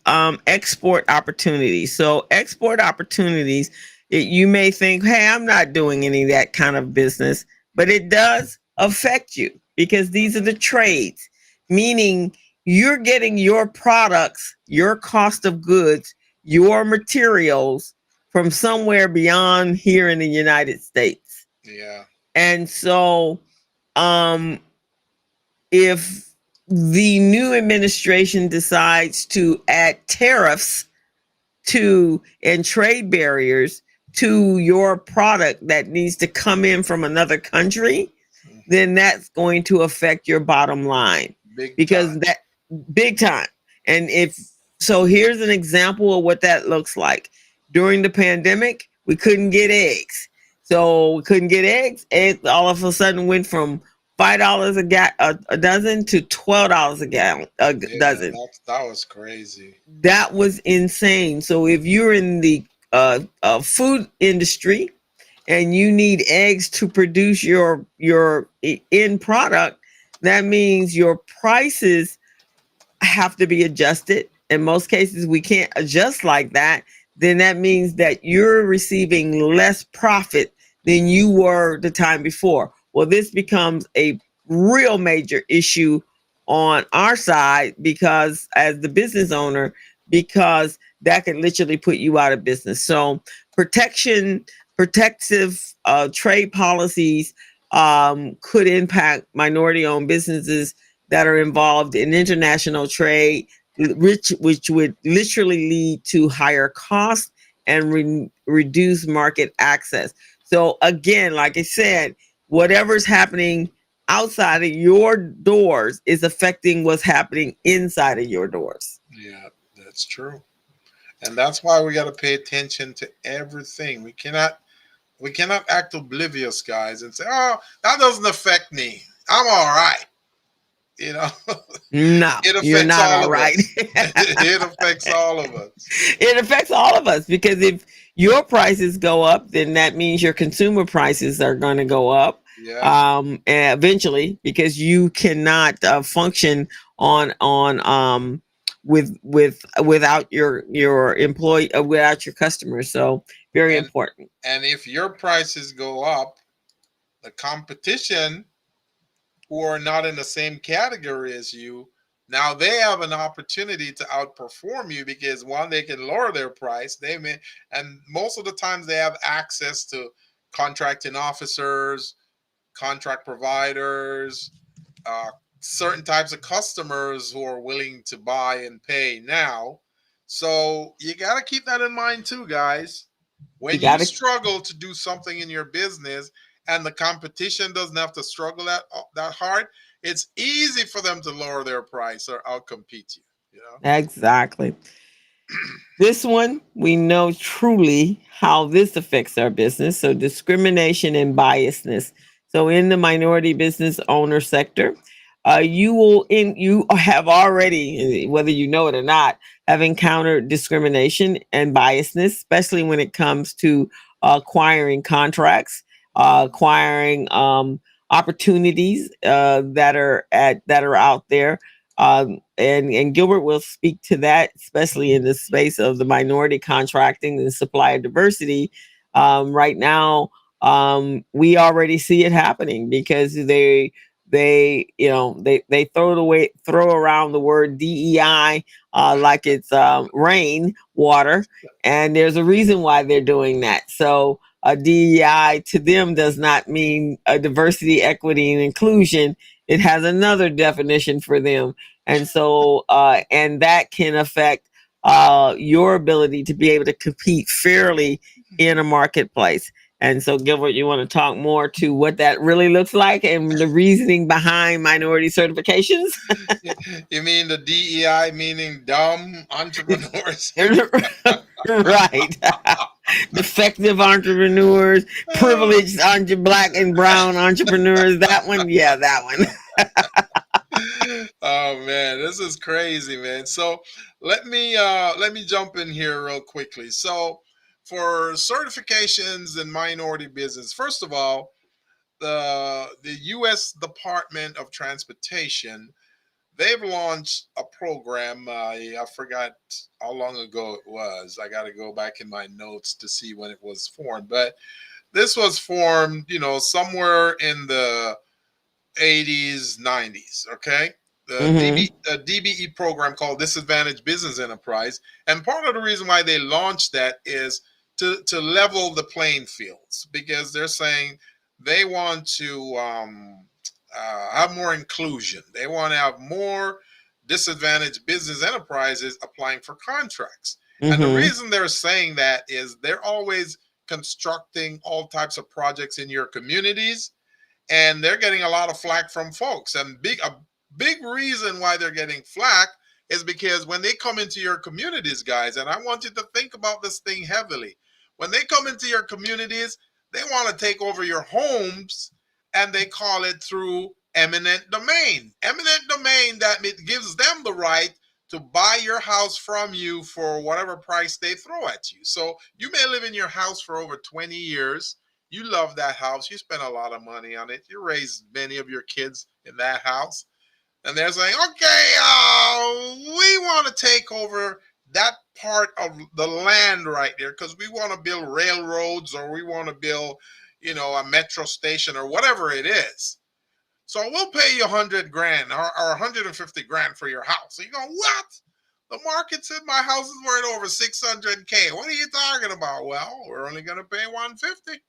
export opportunities. So, export opportunities, you may think, hey, I'm not doing any of that kind of business, but it does affect you, because these are Mhm. the trades, meaning you're getting your products, your cost of goods, your materials from somewhere beyond here in the United States. Yeah. And so, um, if the new administration decides to add tariffs to and trade barriers to your product that needs to come in from another country, Hmm. then that's going to affect your bottom line, Big time. because that big time. And if so, here's an example of what that looks like. During the pandemic, we couldn't get eggs. So we couldn't get eggs. Eggs all of a sudden went from $5 a dozen to $12 a Yeah, dozen. that was crazy. That was insane. So if you're in the food industry and you need eggs to produce your end product, that means your prices have to be adjusted. In most cases, we can't adjust like that. Then that means that you're receiving less profit than you were the time before. Well, this becomes a real major issue on our side, because as the business owner, because that could literally put you out of business. So protective trade policies could impact minority owned businesses that are involved in international trade, which would literally lead to higher costs and reduce market access. So, again, like I said, whatever's happening outside of your doors is affecting what's happening inside of your doors. Yeah, that's true. And that's why we got to pay attention to everything. We cannot act oblivious, guys, and say, "Oh, that doesn't affect me. I'm all right." You know, No, it you're affects not all all of right. us. It affects all of us. It affects all of us, because if your prices go up, then that means your consumer prices are going to go up Yeah. eventually, because you cannot function on without your employee, without your customers. So very And important. and if your prices go up, the competition who are not in the same category as you, now they have an opportunity to outperform you because one, they can lower their price. They may, and most of the times they have access to contracting officers, contract providers, uh, certain types of customers who are willing to buy and pay now. So you got to keep that in mind too, guys. You When you got to. struggle to do something in your business and the competition doesn't have to struggle that hard, it's easy for them to lower their price or outcompete you. You know. Exactly. This one, we know truly how this affects our business. So, discrimination and biasness. So, in the minority business owner sector, you have already, whether you know it or not, have encountered discrimination and biasness, especially when it comes to acquiring contracts, acquiring opportunities that are out there. And Gilbert will speak to that, especially in the space of the minority contracting and supplier diversity. Right now, we already see it happening because they throw around the word DEI like it's rain water, and there's a reason why they're doing that. So a DEI to them does not mean a diversity, equity, and inclusion. It has another definition for them, and that can affect your ability to be able to compete fairly in a marketplace. And so, Gilbert, you want to talk more to what that really looks like and the reasoning behind minority certifications? You mean the DEI, meaning dumb entrepreneurs? Right. Defective entrepreneurs, privileged black and brown entrepreneurs. That one, yeah, that one. Oh man, this is crazy, man. So let me jump in here real quickly. So for certifications in minority business, first of all, the U.S. Department of Transportation, they've launched a program. I forgot how long ago it was. I got to go back in my notes to see when it was formed, but this was formed, somewhere in the 80s, 90s. Okay. The Mm-hmm. DBE program called Disadvantaged Business Enterprise. And part of the reason why they launched that is to level the playing fields because they're saying they want to have more inclusion. They want to have more disadvantaged business enterprises applying for contracts. And the Mm-hmm. reason they're saying that is they're always constructing all types of projects in your communities, and they're getting a lot of flack from folks. And a big reason why they're getting flack is because when they come into your communities, guys, and I want you to think about this thing heavily. When they come into your communities, they want to take over your homes, and they call it through eminent domain. Eminent domain, that gives them the right to buy your house from you for whatever price they throw at you. So you may live in your house for over 20 years. You love that house. You spend a lot of money on it. You raised many of your kids in that house. And they're saying, okay, we want to take over that part of the land right there because we want to build railroads or we want to build, a metro station or whatever it is. So we'll pay you 100 grand or 150 grand for your house. So you go, what? The market said my house is worth over 600K. What are you talking about? Well, we're only going to pay 150.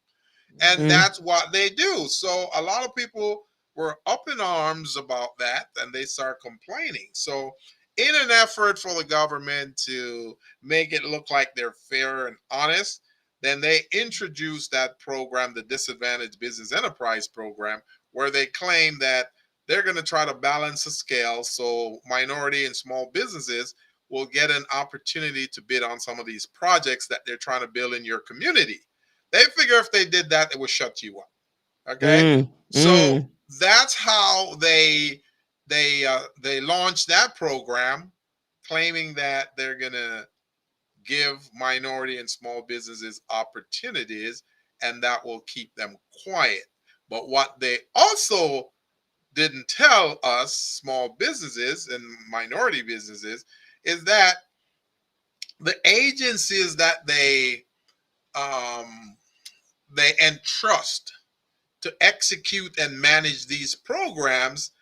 And Mm-hmm. that's what they do. So a lot of people were up in arms about that and they start complaining. So, in an effort for the government to make it look like they're fair and honest, then they introduced that program, the Disadvantaged Business Enterprise Program, where they claim that they're going to try to balance the scale so minority and small businesses will get an opportunity to bid on some of these projects that they're trying to build in your community. They figure if they did that, it would shut you up. Okay, so Mm-hmm. that's how they launched that program, claiming that they're gonna give minority and small businesses opportunities, and that will keep them quiet. But what they also didn't tell us, small businesses and minority businesses, is that the agencies that um, they entrust to execute and manage these programs,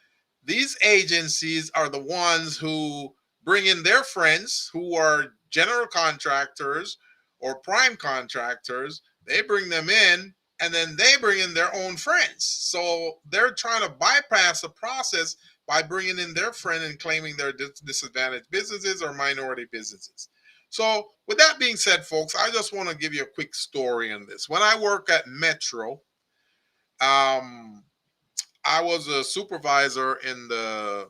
these agencies are the ones who bring in their friends who are general contractors or prime contractors. They bring them in, and then they bring in their own friends. So they're trying to bypass the process by bringing in their friend and claiming they're disadvantaged businesses or minority businesses. So, with that being said, folks, I just want to give you a quick story on this. When I work at Metro, um, I was a supervisor in the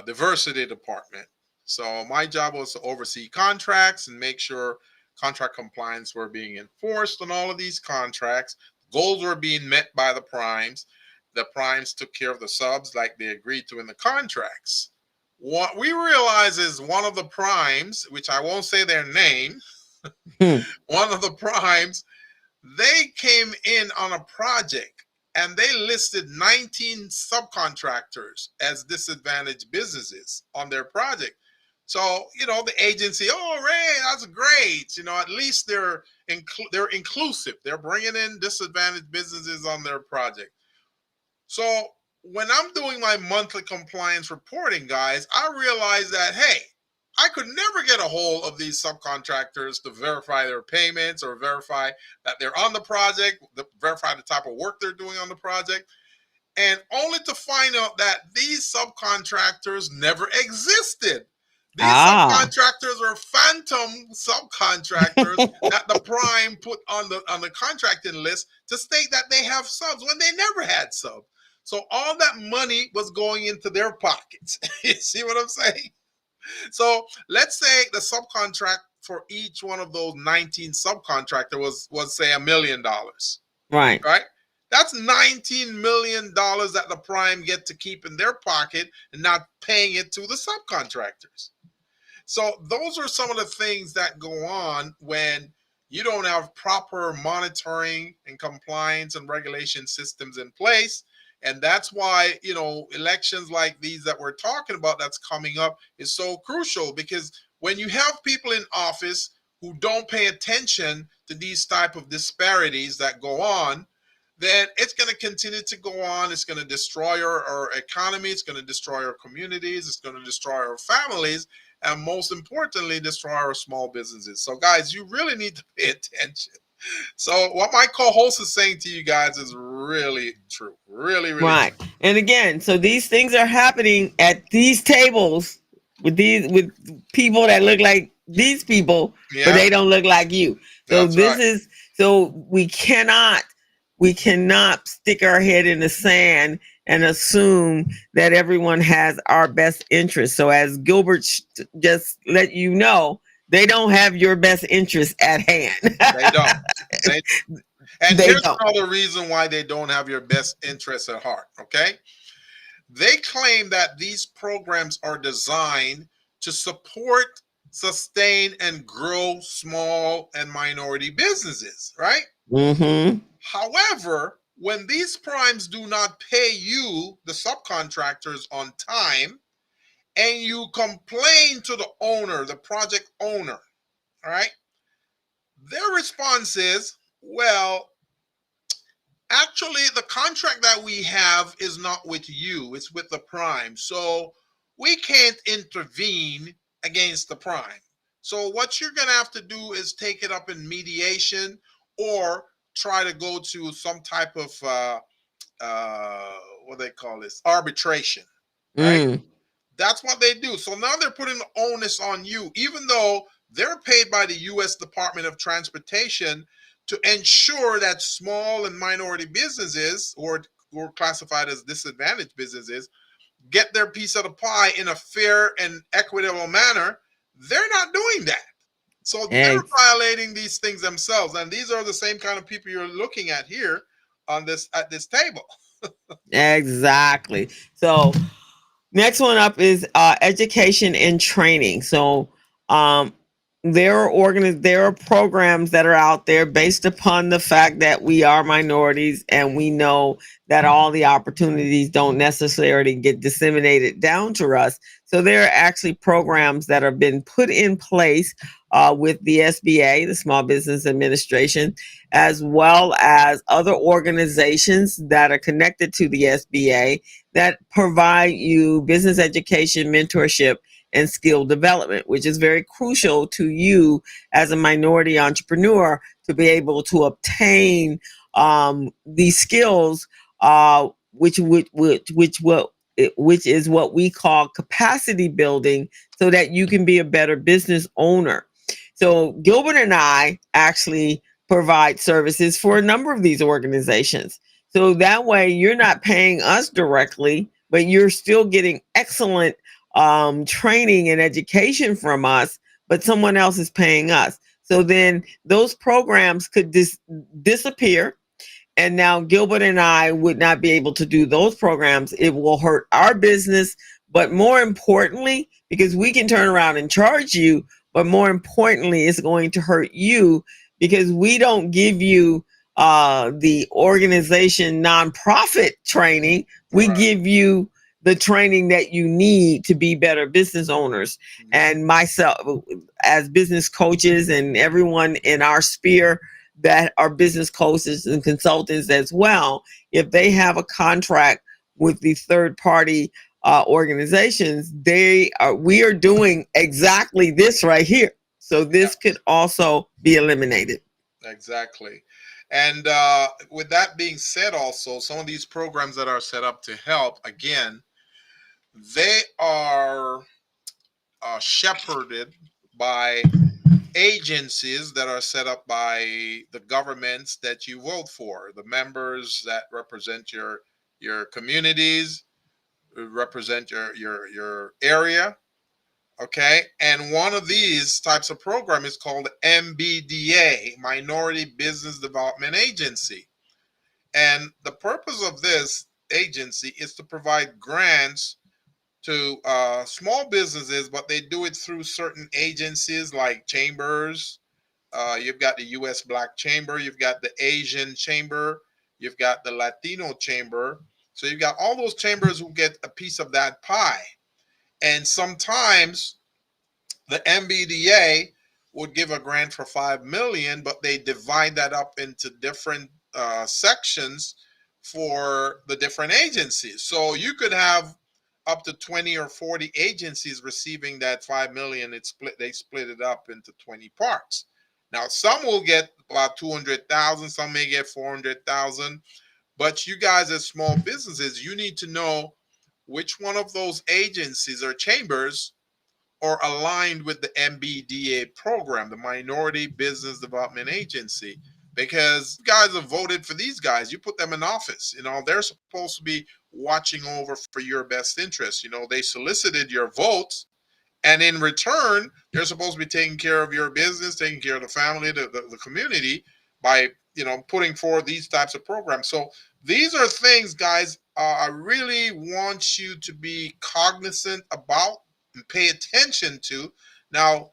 diversity department. So my job was to oversee contracts and make sure contract compliance were being enforced on all of these contracts. Goals were being met by the primes. The primes took care of the subs like they agreed to in the contracts. What we realize is one of the primes, which I won't say their name, Hmm. one of the primes, they came in on a project and they listed 19 subcontractors as disadvantaged businesses on their project. So, the agency, oh, Ray, that's great. At least they're inclusive. They're bringing in disadvantaged businesses on their project. So, when I'm doing my monthly compliance reporting, guys, I realize that, hey, I could never get a hold of these subcontractors to verify their payments or verify that they're on the project, verify the type of work they're doing on the project, and only to find out that these subcontractors never existed. These Ah. subcontractors are phantom subcontractors that the prime put on the contracting list to state that they have subs when they never had subs. So all that money was going into their pockets. You see what I'm saying? So let's say the subcontract for each one of those 19 subcontractor was say $1 million, Right. right? That's $19 million that the prime get to keep in their pocket and not paying it to the subcontractors. So those are some of the things that go on when you don't have proper monitoring and compliance and regulation systems in place. And that's why, elections like these that we're talking about that's coming up is so crucial, because when you have people in office who don't pay attention to these type of disparities that go on, then it's going to continue to go on. It's going to destroy our economy. It's going to destroy our communities. It's going to destroy our families, and most importantly, destroy our small businesses. So, guys, you really need to pay attention. So, what my co-host is saying to you guys is really true. Really, really Right. true. And again, so these things are happening at these tables with people that look like these people, but Yeah, they don't look like you. So that's this right. is we cannot stick our head in the sand and assume that everyone has our best interest. So as Gilbert just let you know, they don't have your best interest at hand. They don't. They and They here's don't. another reason why they don't have your best interests at heart. Okay, they claim that these programs are designed to support, sustain, and grow small and minority businesses, right? Mm-hmm. However, when these primes do not pay you, the subcontractors, on time, and you complain to the owner, the project owner, all right, their response is, well, actually, the contract that we have is not with you, it's with the prime. So we can't intervene against the prime. So what you're going to have to do is take it up in mediation, or try to go to some type of uh, what they call this, arbitration, right? Mm. That's what they do. So now they're putting the onus on you, even though they're paid by the U.S. Department of Transportation to ensure that small and minority businesses, or classified as disadvantaged businesses, get their piece of the pie in a fair and equitable manner. They're not doing that. So they're Ex- violating these things themselves. And these are the same kind of people you're looking at here on this at this table. exactly. So next one up is education and training. So, um, there are programs that are out there based upon the fact that we are minorities, and we know that all the opportunities don't necessarily get disseminated down to us. So there are actually programs that have been put in place with the SBA, the Small Business Administration, as well as other organizations that are connected to the SBA that provide you business education, mentorship, and skill development, which is very crucial to you as a minority entrepreneur to be able to obtain these skills, which is what we call capacity building, so that you can be a better business owner. So Gilbert and I actually provide services for a number of these organizations. So that way you're not paying us directly, but you're still getting excellent training and education from us, but someone else is paying us. So then those programs could disappear, and now Gilbert and I would not be able to do those programs. It will hurt our business, but more importantly, because we can turn around and charge you, but more importantly, it's going to hurt you because we don't give you the organization nonprofit training. We Right. give you the training that you need to be better business owners. Mhm. And myself, as business coaches, and everyone in our sphere that are business coaches and consultants as well, if they have a contract with the third party organizations, we are doing exactly this right here. So Yeah, this could also be eliminated. exactly. And with that being said, also, some of these programs that are set up to help, again, they are shepherded by agencies that are set up by the governments that you vote for, the members that represent your communities, represent your area. Okay, and one of these types of program is called MBDA, Minority Business Development Agency. And the purpose of this agency is to provide grants to small businesses, but they do it through certain agencies like chambers. You've got the U.S. Black Chamber, you've got the Asian Chamber, you've got the Latino Chamber. So you've got all those chambers who get a piece of that pie. And sometimes the MBDA would give a grant for 5 million, but they divide that up into different sections for the different agencies. So you could have up to 20 or 40 agencies receiving that 5 million. They split it up into 20 parts. Now some will get about 200,000, some may get 400,000, but you guys as small businesses, you need to know which one of those agencies or chambers or aligned with the MBDA program, the Minority Business Development Agency, because you guys have voted for these guys. You put them in office. They're supposed to be watching over for your best interest. They solicited your votes, and in return, they're supposed to be taking care of your business, taking care of the family, the community by putting forward these types of programs. So these are things, guys, I really want you to be cognizant about and pay attention to. Now,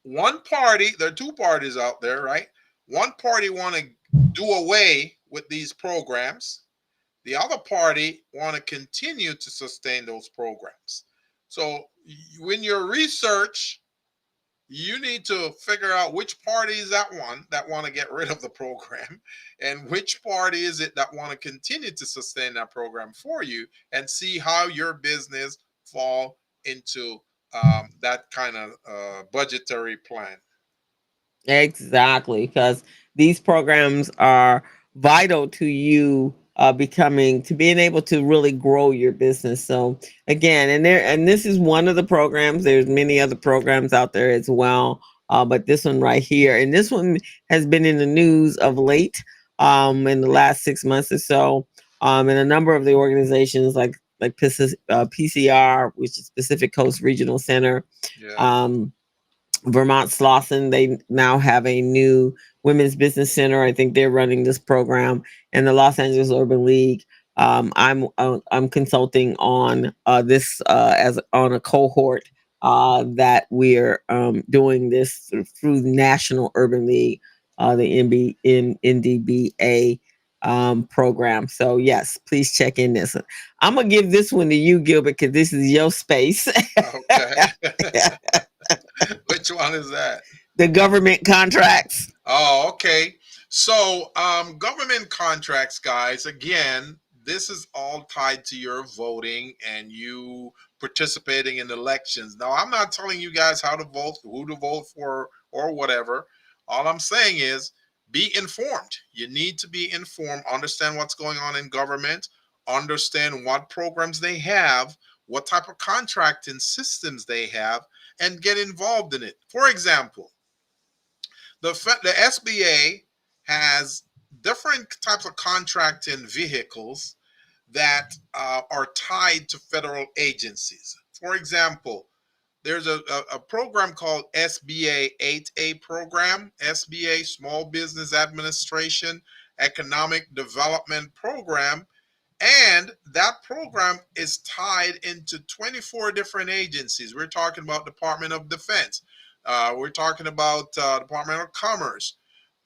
one party, there are two parties out there, right? One party want to do away with these programs. The other party want to continue to sustain those programs. So when your research, you need to figure out which party is that one that want to get rid of the program, and which party is it that want to continue to sustain that program for you, and see how your business fall into that kind of budgetary plan. Exactly, because these programs are vital to you to being able to really grow your business. So again, and this is one of the programs. There's many other programs out there as well, but this one right here, and this one has been in the news of late, in the last 6 months or so, and a number of the organizations like PCR, which is Pacific Coast Regional Center. Yeah. Um, Vermont Slauson, they now have a new women's business center. I think they're running this program, and the Los Angeles Urban League. I'm consulting on this as on a cohort that we're doing this through the National Urban League, the NDBA program. So yes, please check in this. I'm gonna give this one to you, Gilbert, because this is your space. Okay. Which one is that? The government contracts. Oh, okay. So, government contracts, guys, again, this is all tied to your voting and you participating in elections. Now, I'm not telling you guys how to vote, who to vote for, or whatever. All I'm saying is be informed. You need to be informed, understand what's going on in government, understand what programs they have, what type of contracting systems they have, and get involved in it. For example, the SBA has different types of contracting vehicles that are tied to federal agencies. For example, there's a program called SBA 8A program, SBA Small Business Administration Economic Development Program, and that program is tied into 24 different agencies. We're talking about Department of Defense. We're talking about Department of Commerce,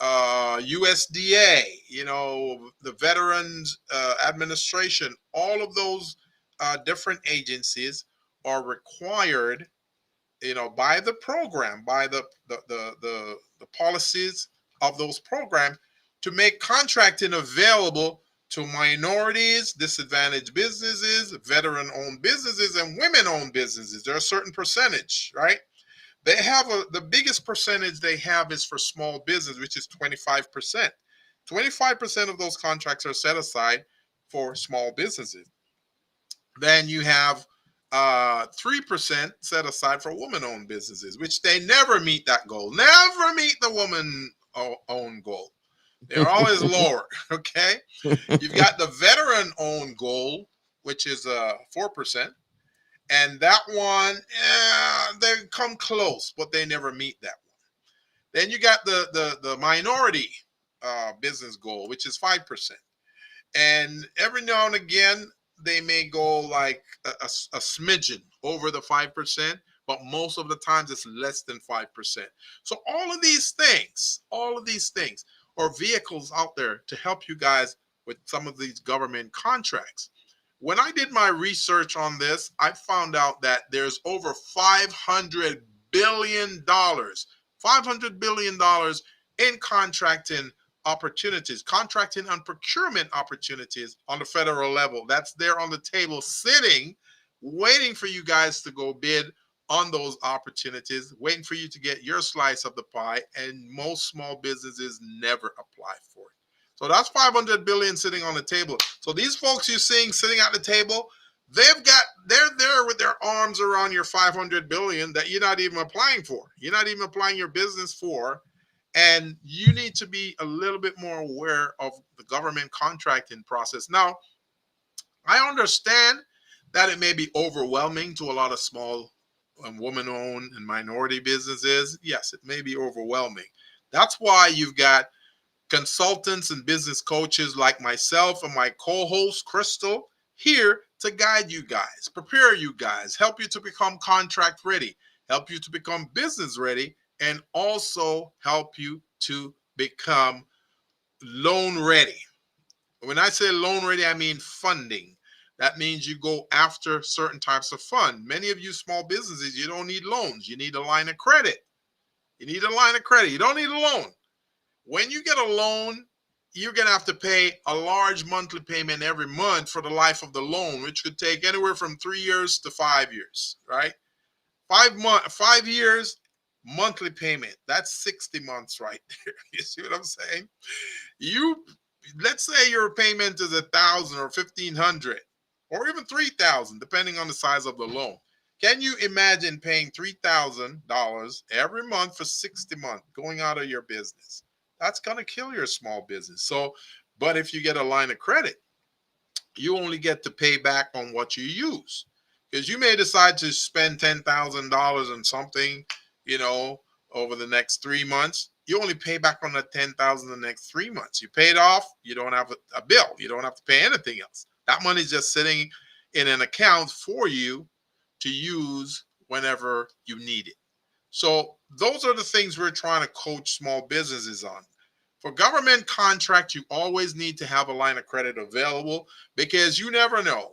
USDA, the Veterans Administration. All of those different agencies are required, by the program, by the policies of those programs to make contracting available to minorities, disadvantaged businesses, veteran-owned businesses, and women-owned businesses. There are a certain percentage, right? They have the biggest percentage they have is for small business, which is 25%. 25% of those contracts are set aside for small businesses. Then you have 3% set aside for woman-owned businesses, which they never meet that goal. Never meet the woman-owned goal. They're always lower. Okay, you've got the veteran-owned goal, which is 4%, and that one, they come close, but they never meet that one. Then you got the minority business goal, which is 5%. And every now and again they may go like a smidgen over the 5%, but most of the times it's less than 5%. So all of these things are vehicles out there to help you guys with some of these government contracts. When I did my research on this, I found out that there's over $500 billion, $500 billion in contracting and procurement opportunities on the federal level. That's there on the table, sitting, waiting for you guys to go bid on those opportunities, waiting for you to get your slice of the pie. And most small businesses never apply for it. So that's 500 billion sitting on the table. So these folks you're seeing sitting at the table, they're there with their arms around your 500 billion that you're not even applying for. You're not even applying your business for, and you need to be a little bit more aware of the government contracting process. Now, I understand that it may be overwhelming to a lot of small and woman owned and minority businesses. Yes, it may be overwhelming. That's why you've got consultants and business coaches like myself and my co host, Crystal, here to guide you guys, prepare you guys, help you to become contract ready, help you to become business ready, and also help you to become loan ready. When I say loan ready, I mean funding. That means you go after certain types of fund. Many of you small businesses, you don't need loans. You need a line of credit. You need a line of credit. You don't need a loan. When you get a loan, you're going to have to pay a large monthly payment every month for the life of the loan, which could take anywhere from 3 years to 5 years, right? 5 years monthly payment. That's 60 months right there. You see what I'm saying? You Let's say your payment is 1,000 or 1,500 or even 3,000, depending on the size of the loan. Can you imagine paying $3,000 every month for 60 months going out of your business? That's going to kill your small business. So, but if you get a line of credit, you only get to pay back on what you use. Because you may decide to spend $10,000 on something, you know, over the next 3 months. You only pay back on that 10,000 the next 3 months. You pay it off, you don't have a bill. You don't have to pay anything else. That money's just sitting in an account for you to use whenever you need it. So those are the things we're trying to coach small businesses on. For government contract, you always need to have a line of credit available because you never know.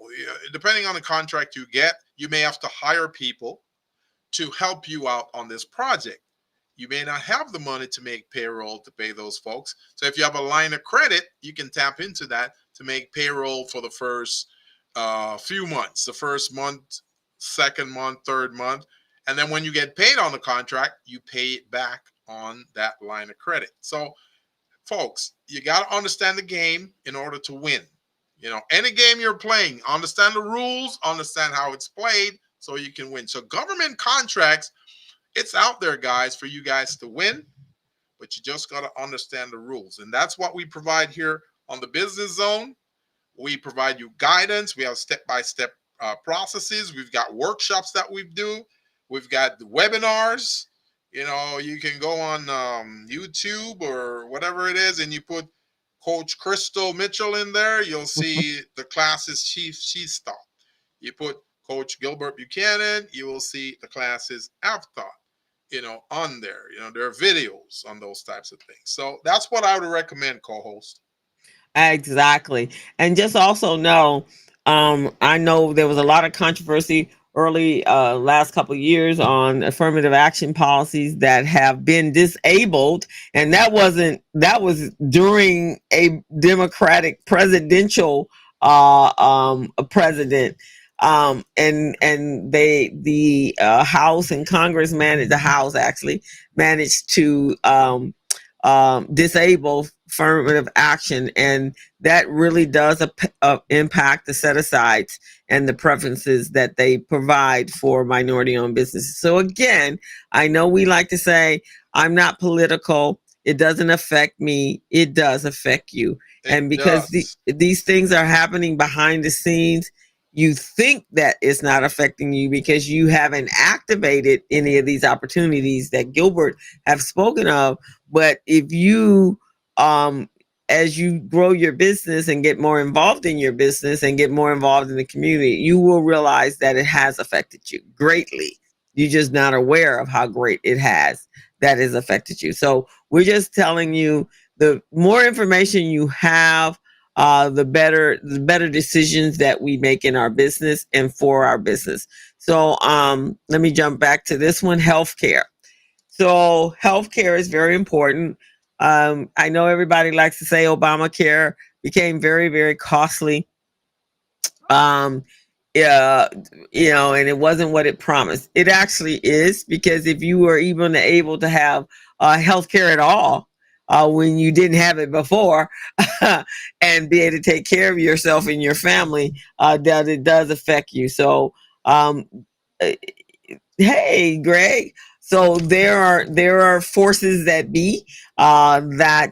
Depending on the contract you get, you may have to hire people to help you out on this project. You may not have the money to make payroll to pay those folks. So if you have a line of credit, you can tap into that to make payroll for the first few months, the first month, second month, third month. And then when you get paid on the contract, you pay it back on that line of credit. So, folks, you got to understand the game in order to win. Any game you're playing, understand the rules, understand how it's played so you can win. So, government contracts, it's out there, guys, for you guys to win, but you just got to understand the rules. And that's what we provide here on the Business Zone. We provide you guidance. We have step-by-step processes. We've got workshops that we do. We've got webinars. You can go on YouTube or whatever it is, and you put Coach Crystal Mitchell in there. You'll see the classes she's taught. You put Coach Gilbert Buchanan, you will see the classes I've taught. On there. There are videos on those types of things. So that's what I would recommend, co-host. Exactly. And just also know, I know there was a lot of controversy early last couple of years on affirmative action policies that have been disabled, and that was during a Democratic presidential president. And the House and Congress managed, the House actually managed to disable affirmative action, and that really does impact the set asides and the preferences that they provide for minority owned businesses. So again, I know we like to say I'm not political, it doesn't affect me, it does affect you. It And because does. these things are happening behind the scenes, you think that it's not affecting you because you haven't activated any of these opportunities that Gilbert have spoken of. But if you, as you grow your business and get more involved in your business and get more involved in the community, you will realize that it has affected you greatly. You're just not aware of how great it has affected you. So we're just telling you, the more information you have, the better decisions that we make in our business and for our business. So let me jump back to this one, healthcare. So healthcare is very important. I know everybody likes to say Obamacare became very, very costly. Um, yeah, and it wasn't what it promised. It actually is, because if you were even able to have healthcare at all when you didn't have it before, and be able to take care of yourself and your family, that it does affect you. So um, uh, hey, Greg. So there are forces that be that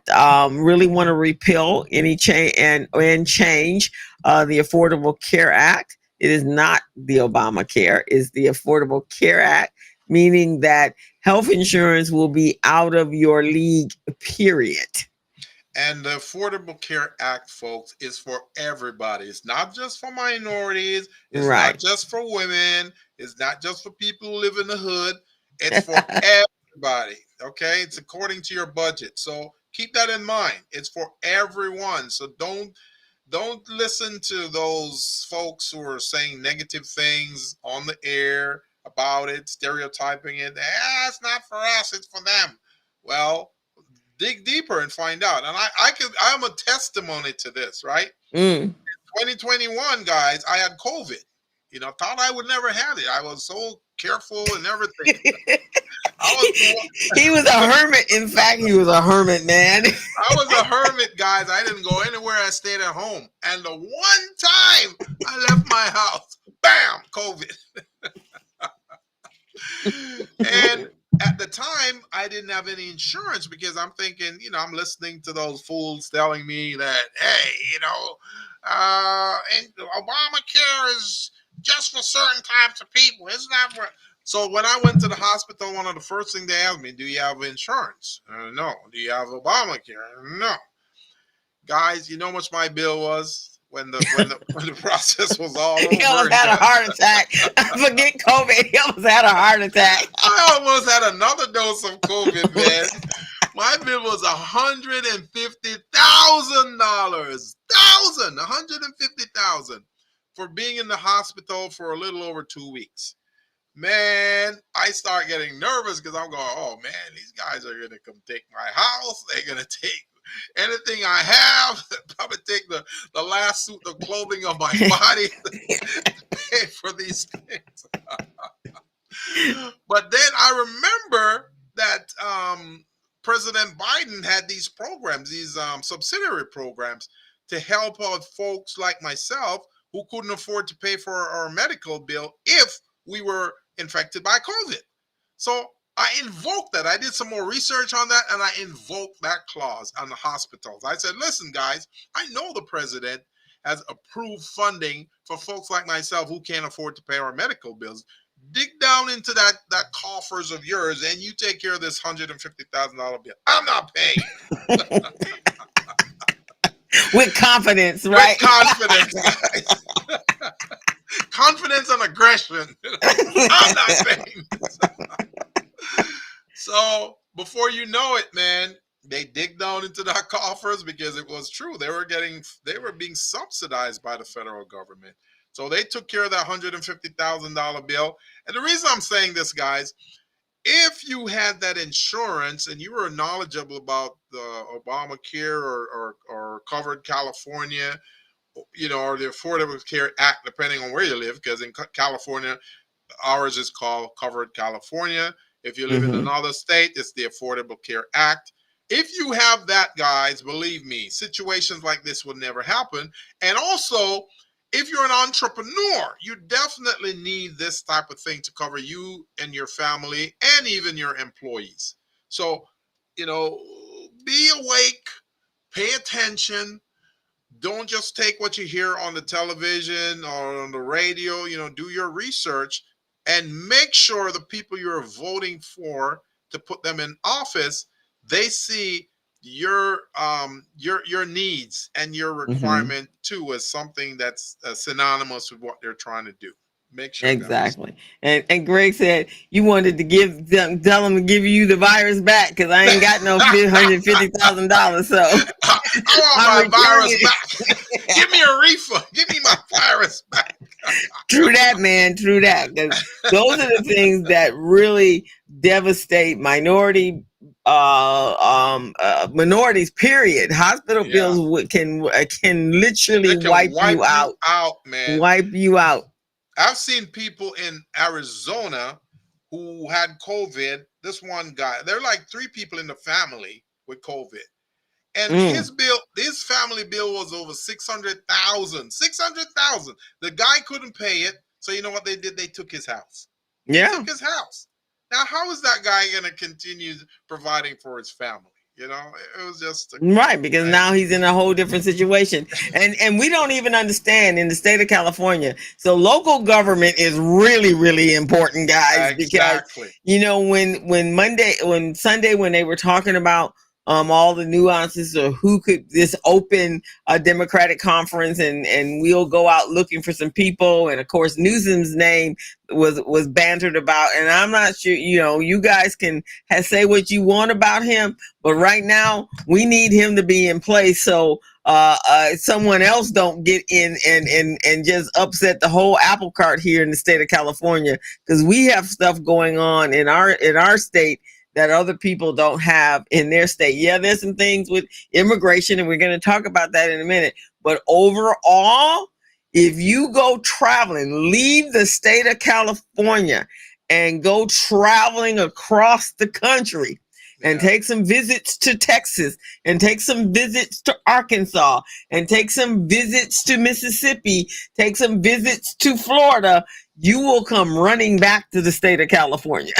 really want to repeal any change and change the Affordable Care Act. It is not the Obamacare; it's the Affordable Care Act, meaning that health insurance will be out of your league. Period. And the Affordable Care Act, folks, is for everybody. It's not just for minorities. It's not Right. just for women. It's not just for people who live in the hood. It's for everybody. Okay. It's according to your budget. So keep that in mind. It's for everyone. So don't listen to those folks who are saying negative things on the air about it, stereotyping it. It's not for us, it's for them. Well, dig deeper and find out. And I'm a testimony to this, right? Mm. 2021, guys, I had COVID. Thought I would never have it. I was so careful and everything. I was He was a hermit. In fact, he was a hermit, man. I was a hermit, guys. I didn't go anywhere. I stayed at home. And the one time I left my house, bam, COVID. And at the time, I didn't have any insurance because I'm thinking, I'm listening to those fools telling me that, hey, and Obamacare is just for certain types of people. It's not for. So when I went to the hospital, one of the first things they asked me, do you have insurance? No. Do you have Obamacare? No. Guys, you know how much my bill was? when the process was all He over almost and had a done. heart attack. Forget COVID. He almost had a heart attack. I almost had another dose of COVID, man. My bill was $150,000. $150,000 for being in the hospital for a little over 2 weeks. Man, I start getting nervous because I'm going, oh man, these guys are gonna come take my house. They're gonna take anything I have. Probably take the last suit of clothing of my body to pay for these things. But then I remember that President Biden had these programs, these subsidiary programs to help out folks like myself who couldn't afford to pay for our medical bill if we were infected by COVID. So I invoked that. I did some more research on that and I invoked that clause on the hospitals. I said, listen, guys, I know the president has approved funding for folks like myself who can't afford to pay our medical bills. Dig down into that coffers of yours and you take care of this $150,000 bill. I'm not paying. With confidence, With right? confidence, guys. Confidence and aggression. I'm not paying. So before you know it, man, they dig down into the coffers because it was true. They were being subsidized by the federal government. So they took care of that $150,000 bill. And the reason I'm saying this, guys, if you had that insurance and you were knowledgeable about the Obamacare or covered California, or the Affordable Care Act, depending on where you live, because in California, ours is called Covered California. If you live in Hmm. another state, it's the Affordable Care Act. If you have that, guys, believe me, situations like this will never happen. And also, if you're an entrepreneur, you definitely need this type of thing to cover you and your family and even your employees. So, you know, be awake, pay attention, don't just take what you hear on the television or on the radio. Do your research and make sure the people you're voting for to put them in office, they see your needs and your Hmm. requirement too as something that's synonymous with what they're trying to do. Make sure, guys. Exactly. And Greg said you wanted to tell them to give you the virus back because I ain't got no $150,000, so I want I'm my virus returning it. back. Give me a refund. Give me my virus back. True that, man. True that. Because those are the things that really devastate minorities. Period. Hospital bills Yeah. can literally They can wipe you wipe you out. out, man. Wipe you out. I've seen people in Arizona who had COVID. This one guy, there are like three people in the family with COVID. And Mm, his family bill was over 600,000. 600,000. The guy couldn't pay it. So you know what they did? They took his house. They yeah. took his house. Now, how is that guy going to continue providing for his family? It was just Right, because a, now he's in a whole different situation. And we don't even understand in the state of California. So local government is really, really important, guys, because exactly. when Sunday when they were talking about all the nuances of who could this open a Democratic conference and we'll go out looking for some people, and of course Newsom's name was bantered about, and I'm not sure, you guys can say what you want about him, but right now, we need him to be in place so someone else don't get in and just upset the whole apple cart here in the state of California, because we have stuff going on in our state that other people don't have in their state. Yeah, there's some things with immigration, and we're going to talk about that in a minute. But overall, if you go traveling, leave the state of California and go traveling across the country and Yeah. take some visits to Texas and take some visits to Arkansas and take some visits to Mississippi, take some visits to Florida, you will come running back to the state of California.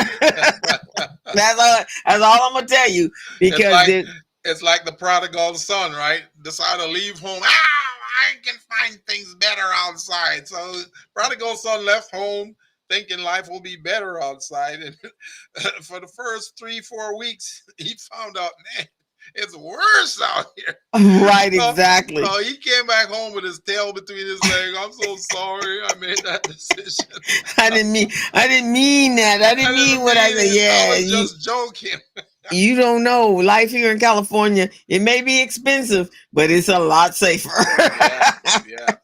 That's all I'm gonna tell you It's because like it, it's like the prodigal son, right? Decide to leave home. I can find things better outside. So prodigal son left home thinking life will be better outside, and for the first 3-4 weeks, he found out, man, It's worse out here. Right, So, exactly. so he came back home with his tail between his legs. I'm so sorry I made that decision. I didn't mean that. I I didn't mean didn't what I mean said. it. I Yeah, was you just joking. you don't know. Life here in California, it may be expensive, but it's a lot safer. Yeah, yeah,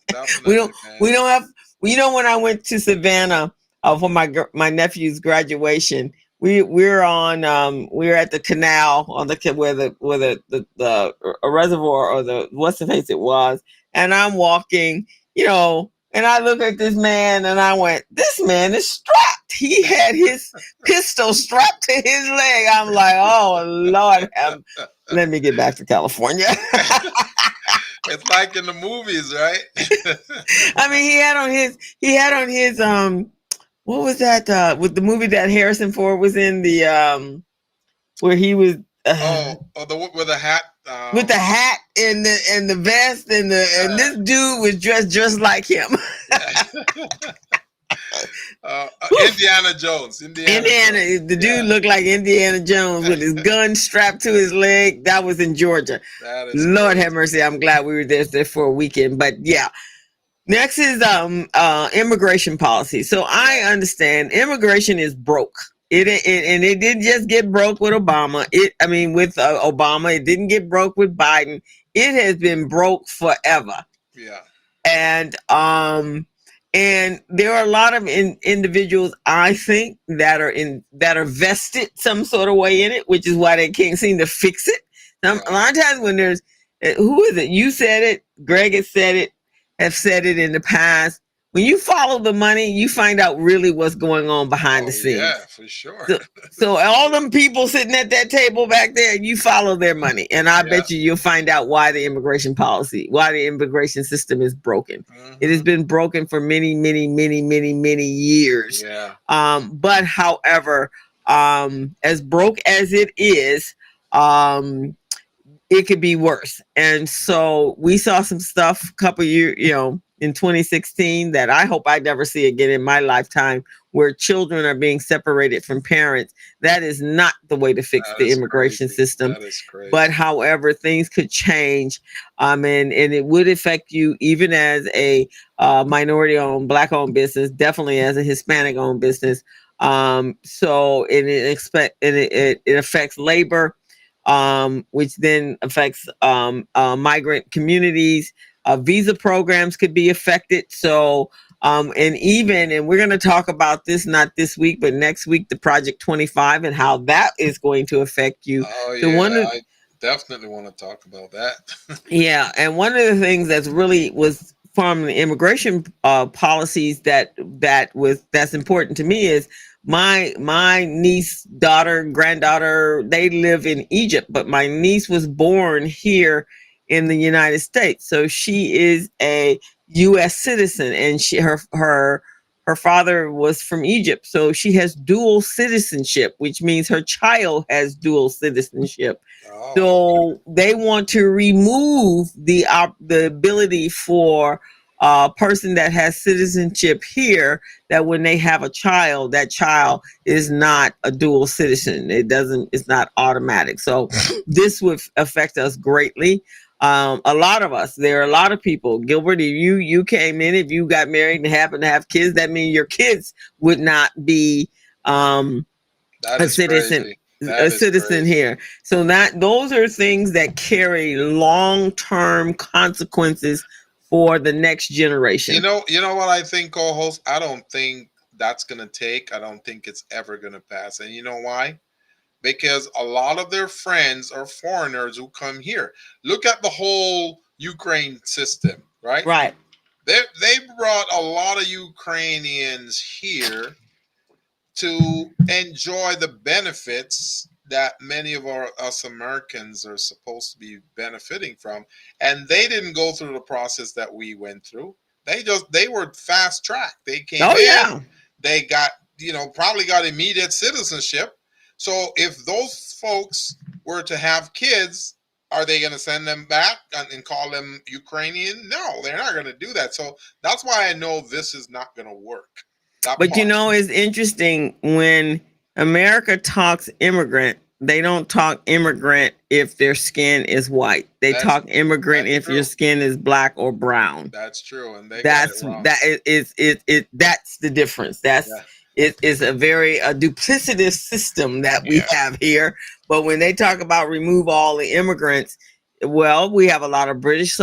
we don't definitely, man. we don't have you know when I went to Savannah for my nephew's graduation, we're at the canal on the where the a reservoir or the what's the face it was, and I'm walking, and I look at this man and I went, this man is strapped. He had his pistol strapped to his leg. I'm like, oh Lord, let me get back to California. It's like in the movies, right? I mean, he had on his what was that with the movie that Harrison Ford was in the where he was uh, Oh, the with the hat. with the hat and the vest and Yeah, this dude was dressed just like him. yeah. Whew. Indiana Jones. Indiana Jones. Indiana, the dude Yeah, looked like Indiana Jones with his gun strapped to his leg. That was in Georgia. that is Lord have crazy. mercy. I'm glad we were there for a weekend. But yeah, next is immigration policy. So I Yeah, understand immigration is broke. And it didn't just get broke with Obama. With Obama, it didn't get broke with Biden. It has been broke forever. yeah. And there are a lot of individuals I think that are vested some sort of way in it, which is why they can't seem to fix it. A Yeah. lot of times when there's who is it? You said it. Greg has said it. Have said it in the past. When you follow the money, you find out really what's going on behind the Oh scenes. yeah, for sure. So all them people sitting at that table back there, you follow their money, and I Yeah. bet you'll find out why the immigration system is broken. It has Hmm. been broken for many, many, many, many, many years. Yeah. But however, as broke as it is, um, it could be worse. And so we saw some stuff a couple years, in 2016 that I hope I never see again in my lifetime, where children are being separated from parents. That is not the way to fix That the is immigration crazy. system. That is But crazy. however, things could change. And it would affect you even as a minority owned, black owned business, definitely as a Hispanic owned business. It affects labor, which then affects migrant communities. Visa programs could be affected. So, and we're going to talk about this not this week, but next week, the Project 25 and how that is going to affect you. Oh So, yeah, I definitely want to talk about that. yeah, and one of the things that's really was from the immigration policies that's important to me is my niece, daughter, granddaughter. They live in Egypt, but my niece was born here in the United States, so she is a U.S. citizen, and her father was from Egypt, so she has dual citizenship, which means her child has dual citizenship. Oh, So they want to remove the ability for a person that has citizenship here, that when they have a child, that child is not a dual citizen. It's not automatic. So this would affect us greatly. A lot of us, there are a lot of people. Gilbert, if you came in, if you got married and happened to have kids, that means your kids would not be um, that a is citizen crazy. a That is citizen crazy. here. So that those are things that carry long-term consequences for the next generation. You know what I think, co-host? I don't think that's gonna take. I don't think it's ever gonna pass. And you know why? Because a lot of their friends are foreigners who come here. Look at the whole Ukraine system, right? Right. They brought a lot of Ukrainians here to enjoy the benefits that many of us Americans are supposed to be benefiting from, and they didn't go through the process that we went through. They were fast track. They came Oh in, yeah. they got probably got immediate citizenship. So if those folks were to have kids, are they going to send them back and call them Ukrainian? No, they're not going to do that. So that's why I know this is not going to work. That But part. it's interesting when America talks immigrant. they don't talk immigrant if their skin is white. They That's talk immigrant that's if your true. skin is black or brown. That's true, and they got it That's wrong. that is that's the difference. That's Yeah, it is a very duplicitous system that we yeah, have here. But when they talk about remove all the immigrants, well, we have a lot of British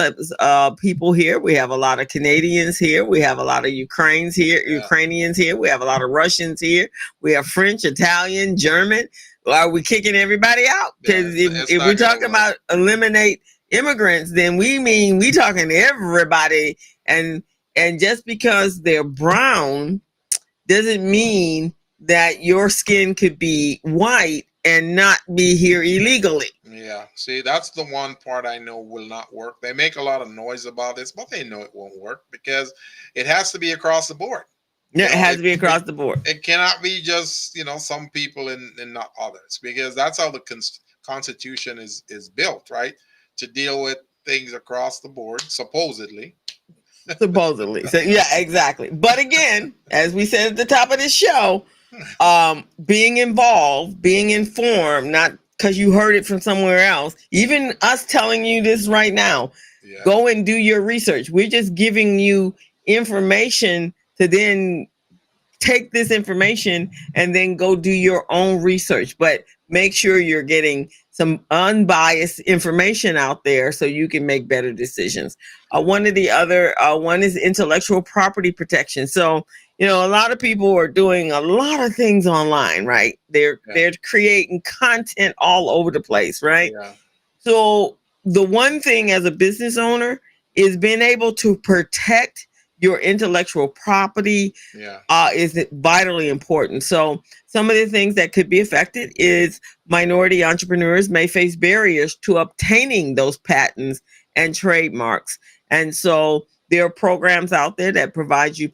people here. We have a lot of Canadians here. We have a lot of yeah. Ukrainians here. We have a lot of Russians here. We have French, Italian, German. Are we kicking everybody out? Yeah, Because it's if we're not gonna talking work. about eliminate immigrants, then we mean we talking to everybody. And just because they're brown doesn't mean that your skin could be white and not be here illegally. Yeah, see, that's the one part I know will not work. They make a lot of noise about this, but they know it won't work because it has to be across the board. Yeah, You it know, has to be across the board. it cannot be just some people and not others, because that's how the Constitution is built, right? To deal with things across the board, supposedly. Supposedly. So yeah, exactly. But again, as we said at the top of this show, being involved, being informed, not because you heard it from somewhere else. Even us telling you this right now, Yeah, go and do your research. We're just giving you information to then take this information and then go do your own research. But make sure you're getting some unbiased information out there so you can make better decisions. One of the other one is intellectual property protection. So a lot of people are doing a lot of things online, right? They're yeah, they're creating content all over the place, right? yeah, So the one thing as a business owner is being able to protect your intellectual property yeah, is vitally important. So some of the things that could be affected is minority entrepreneurs may face barriers to obtaining those patents and trademarks. And so there are programs out there that provide you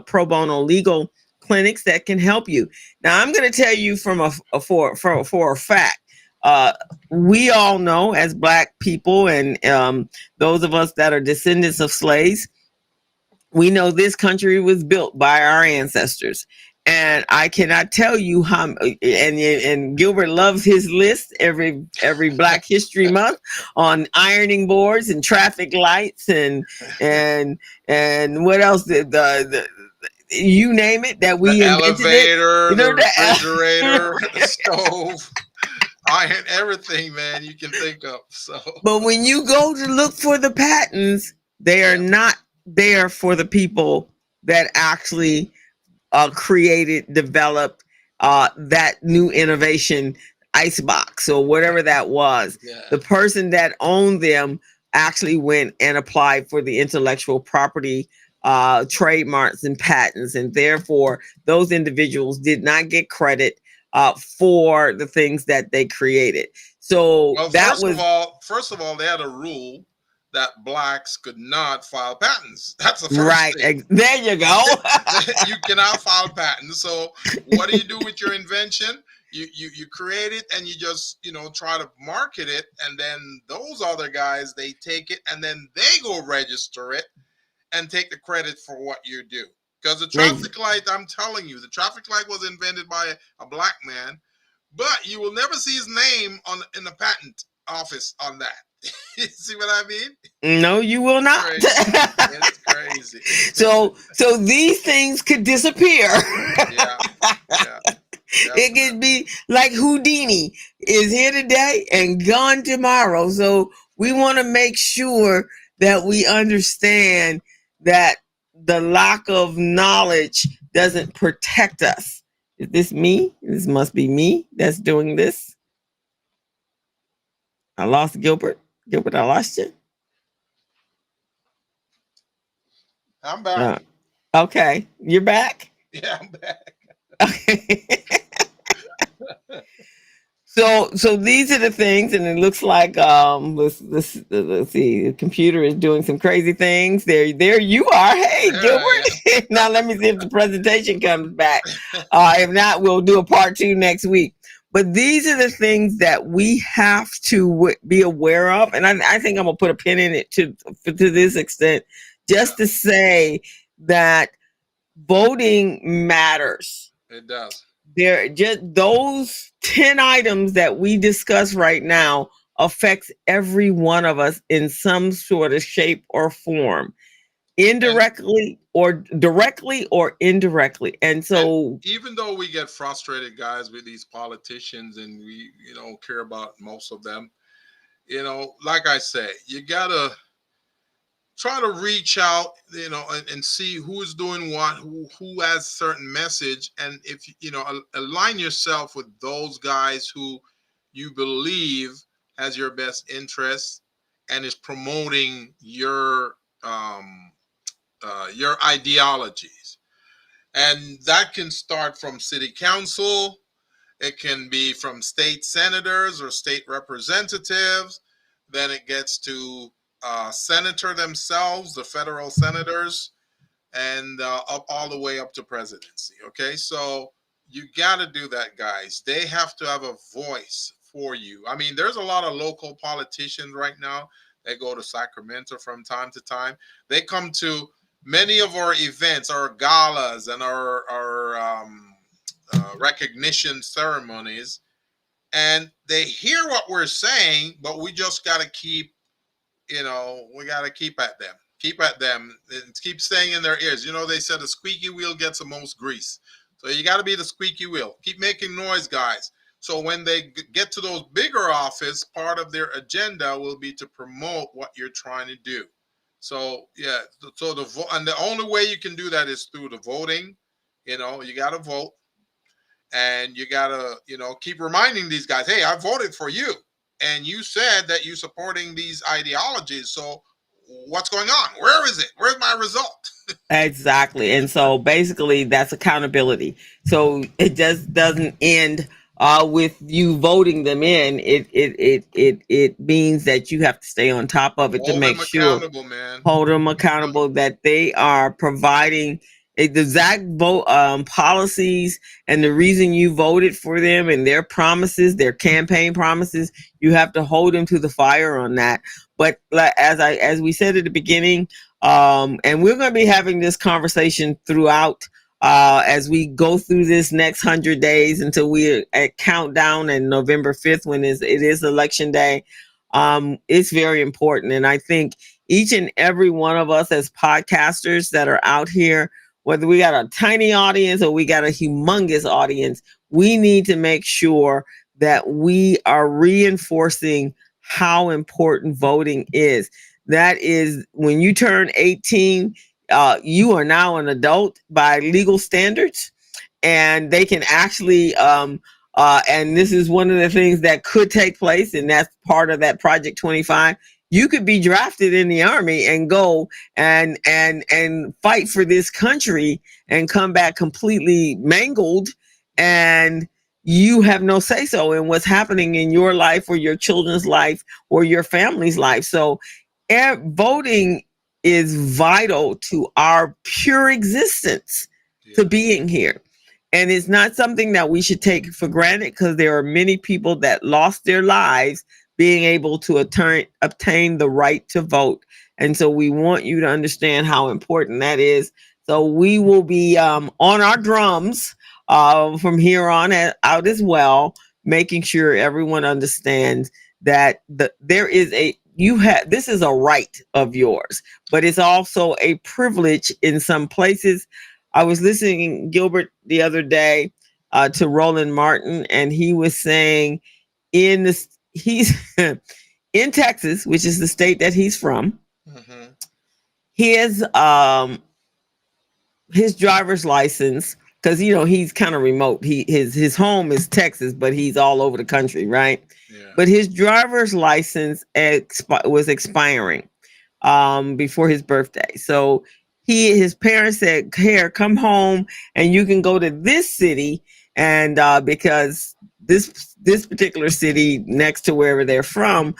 pro bono legal clinics that can help you. Now, I'm going to tell you from for a fact. Uh, we all know as Black people and those of us that are descendants of slaves, we know this country was built by our ancestors. And I cannot tell you how. And Gilbert loves his list every Black History Month on ironing boards and traffic lights and and what else? The you name it that the we invented it. elevator, You the know refrigerator, that. the stove, iron, everything, man, you can think of. So But when you go to look for the patents, they are yeah, not there for the people that actually created, developed that new innovation icebox or whatever that was. yeah. The person that owned them actually went and applied for the intellectual property trademarks and patents, and therefore those individuals did not get credit for the things that they created. So Well, that was first of all, they had a rule that blacks could not file patents. That's the first right. thing. There you go. You cannot file patents. So what do you do with your invention? You create it and you just try to market it, and then those other guys, they take it and then they go register it and take the credit for what you do. Because the traffic light, I'm telling you, the traffic light was invented by a black man, but you will never see his name on in the patent office on that. You see what I mean? No, you will It's not. crazy. It's crazy. So these things could disappear. Yeah, yeah, It definitely. could be like Houdini is here today and gone tomorrow. So we want to make sure that we understand that the lack of knowledge doesn't protect us. Is this me? This must be me that's doing this. I lost Gilbert. Gilbert, I lost you. I'm back. Uh, okay, you're back. Yeah, I'm back. Okay. So these are the things, and it looks like let's see, the computer is doing some crazy things. There you are. Hey, There I Gilbert. Now let me see if the presentation comes back. If not, we'll do a part two next week. But these are the things that we have to be aware of, and I think I'm gonna put a pin in it to this extent, Yeah, just to say that voting matters. it does. There just those 10 items that we discuss right now affects every one of us in some sort of shape or form, And indirectly or directly or indirectly. And and so even though we get frustrated, guys, with these politicians, and we care about most of them, like I say, you gotta try to reach out, and see who's doing what, who has certain message, and if align yourself with those guys who you believe has your best interest and is promoting your ideologies. And that can start from city council, it can be from state senators or state representatives. Then it gets to senator themselves, the federal senators, and up all the way up to presidency. Okay, so you got to do that, guys. They have to have a voice for you. I mean, there's a lot of local politicians right now. They go to Sacramento from time to time. They come to many of our events, our galas, and our recognition ceremonies, and they hear what we're saying, but we just got to keep, we got to keep at them, and keep saying in their ears. They said a squeaky wheel gets the most grease. So you got to be the squeaky wheel. Keep making noise, guys. So when they get to those bigger office, part of their agenda will be to promote what you're trying to do. So yeah, so and the only way you can do that is through the voting. You got to vote, and you gotta keep reminding these guys, hey, I voted for you, and you said that you supporting these ideologies, so what's going on? Where is it? Where's my result? exactly. And so basically that's accountability. So it just doesn't end with you voting them in. It means that you have to stay on top of it to Hold make them sure, accountable, man. hold them accountable, that they are providing the exact vote policies and the reason you voted for them and their promises, their campaign promises. You have to hold them to the fire on that. But as we said at the beginning, and we're going to be having this conversation throughout as we go through this next 100 days until we at countdown and November 5th, when it is election day. It's very important, and I think each and every one of us as podcasters that are out here, whether we got a tiny audience or we got a humongous audience, we need to make sure that we are reinforcing how important voting is. That is, when you turn 18, you are now an adult by legal standards, and they can actually and this is one of the things that could take place, and that's part of that Project 25. You could be drafted in the army and go and fight for this country and come back completely mangled, and you have no say so in what's happening in your life or your children's life or your family's life. So voting is vital to our pure existence, to Yeah. being here. And it's not something that we should take for granted, because there are many people that lost their lives being able to obtain the right to vote. And so we want you to understand how important that is. So we will be on our drums from here on out as well, making sure everyone understands that there is this is a right of yours, but it's also a privilege in some places. I was listening, Gilbert, the other day to Roland Martin, and he was saying he's in Texas, which is the state that he's from. Mm-hmm. His his driver's license, because he's kind of remote. His home is Texas, but he's all over the country, right? Yeah. But his driver's license was expiring before his birthday. So his parents said, "Here, come home, and you can go to this city." And because this particular city next to wherever they're from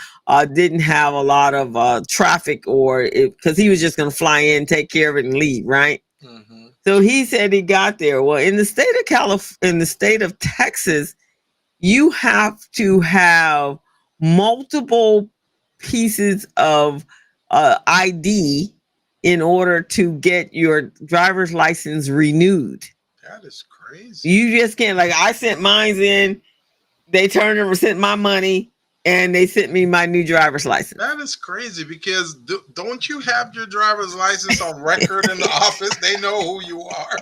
didn't have a lot of traffic, or because he was just going to fly in, take care of it, and leave, right? Mm-hmm. So he said he got there. Well, in the state of in the state of Texas, you have to have multiple pieces of ID in order to get your driver's license renewed. That is crazy. You just can't. Like, I sent mines in, they turned and sent my money, and they sent me my new driver's license. That is crazy because don't you have your driver's license on record in the office? They know who you are.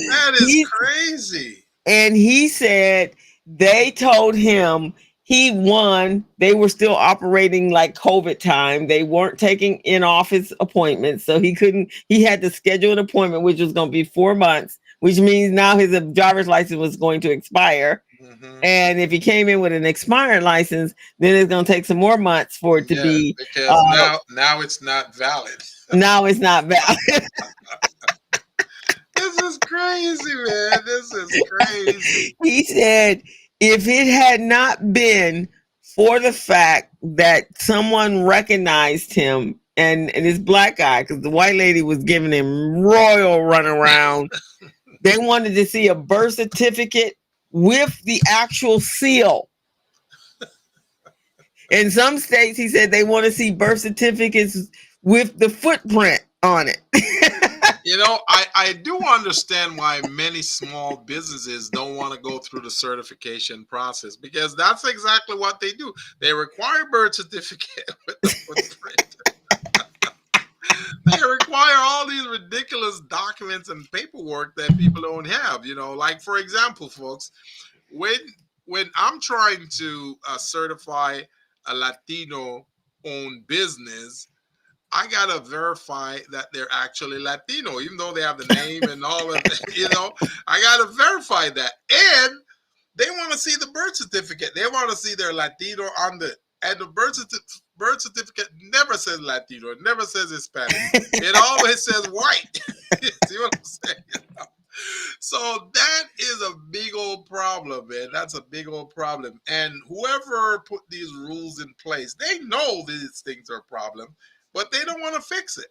That is He crazy. and he said they told him he won. They were still operating like COVID time. They weren't taking in office appointments, so he couldn't. He had to schedule an appointment, which was going to be 4 months, which means now his driver's license was going to expire. Hmm. And if he came in with an expired license, then it's going to take some more months for it to Yeah, be. because Uh, now it's not valid. Now it's not valid. This is crazy, man. This is crazy. He said if it had not been for the fact that someone recognized him and this black guy, because the white lady was giving him royal runaround, they wanted to see a birth certificate with the actual seal. In some states, he said they want to see birth certificates with the footprint on it. I do understand why many small businesses don't want to go through the certification process because that's exactly what they do. They require birth certificate with the footprint. They require all these ridiculous documents and paperwork that people don't have. Like for example, folks, when when I'm trying to certify a Latino owned business, I gotta verify that they're actually Latino, even though they have the name and all of that. I gotta verify that, and they want to see the birth certificate. They want to see their Latino on the and the birth certificate never says Latino. It never says Hispanic. It always says white. See what I'm saying? So that is a big old problem, man. That's a big old problem. And whoever put these rules in place, they know these things are a problem, but they don't want to fix it.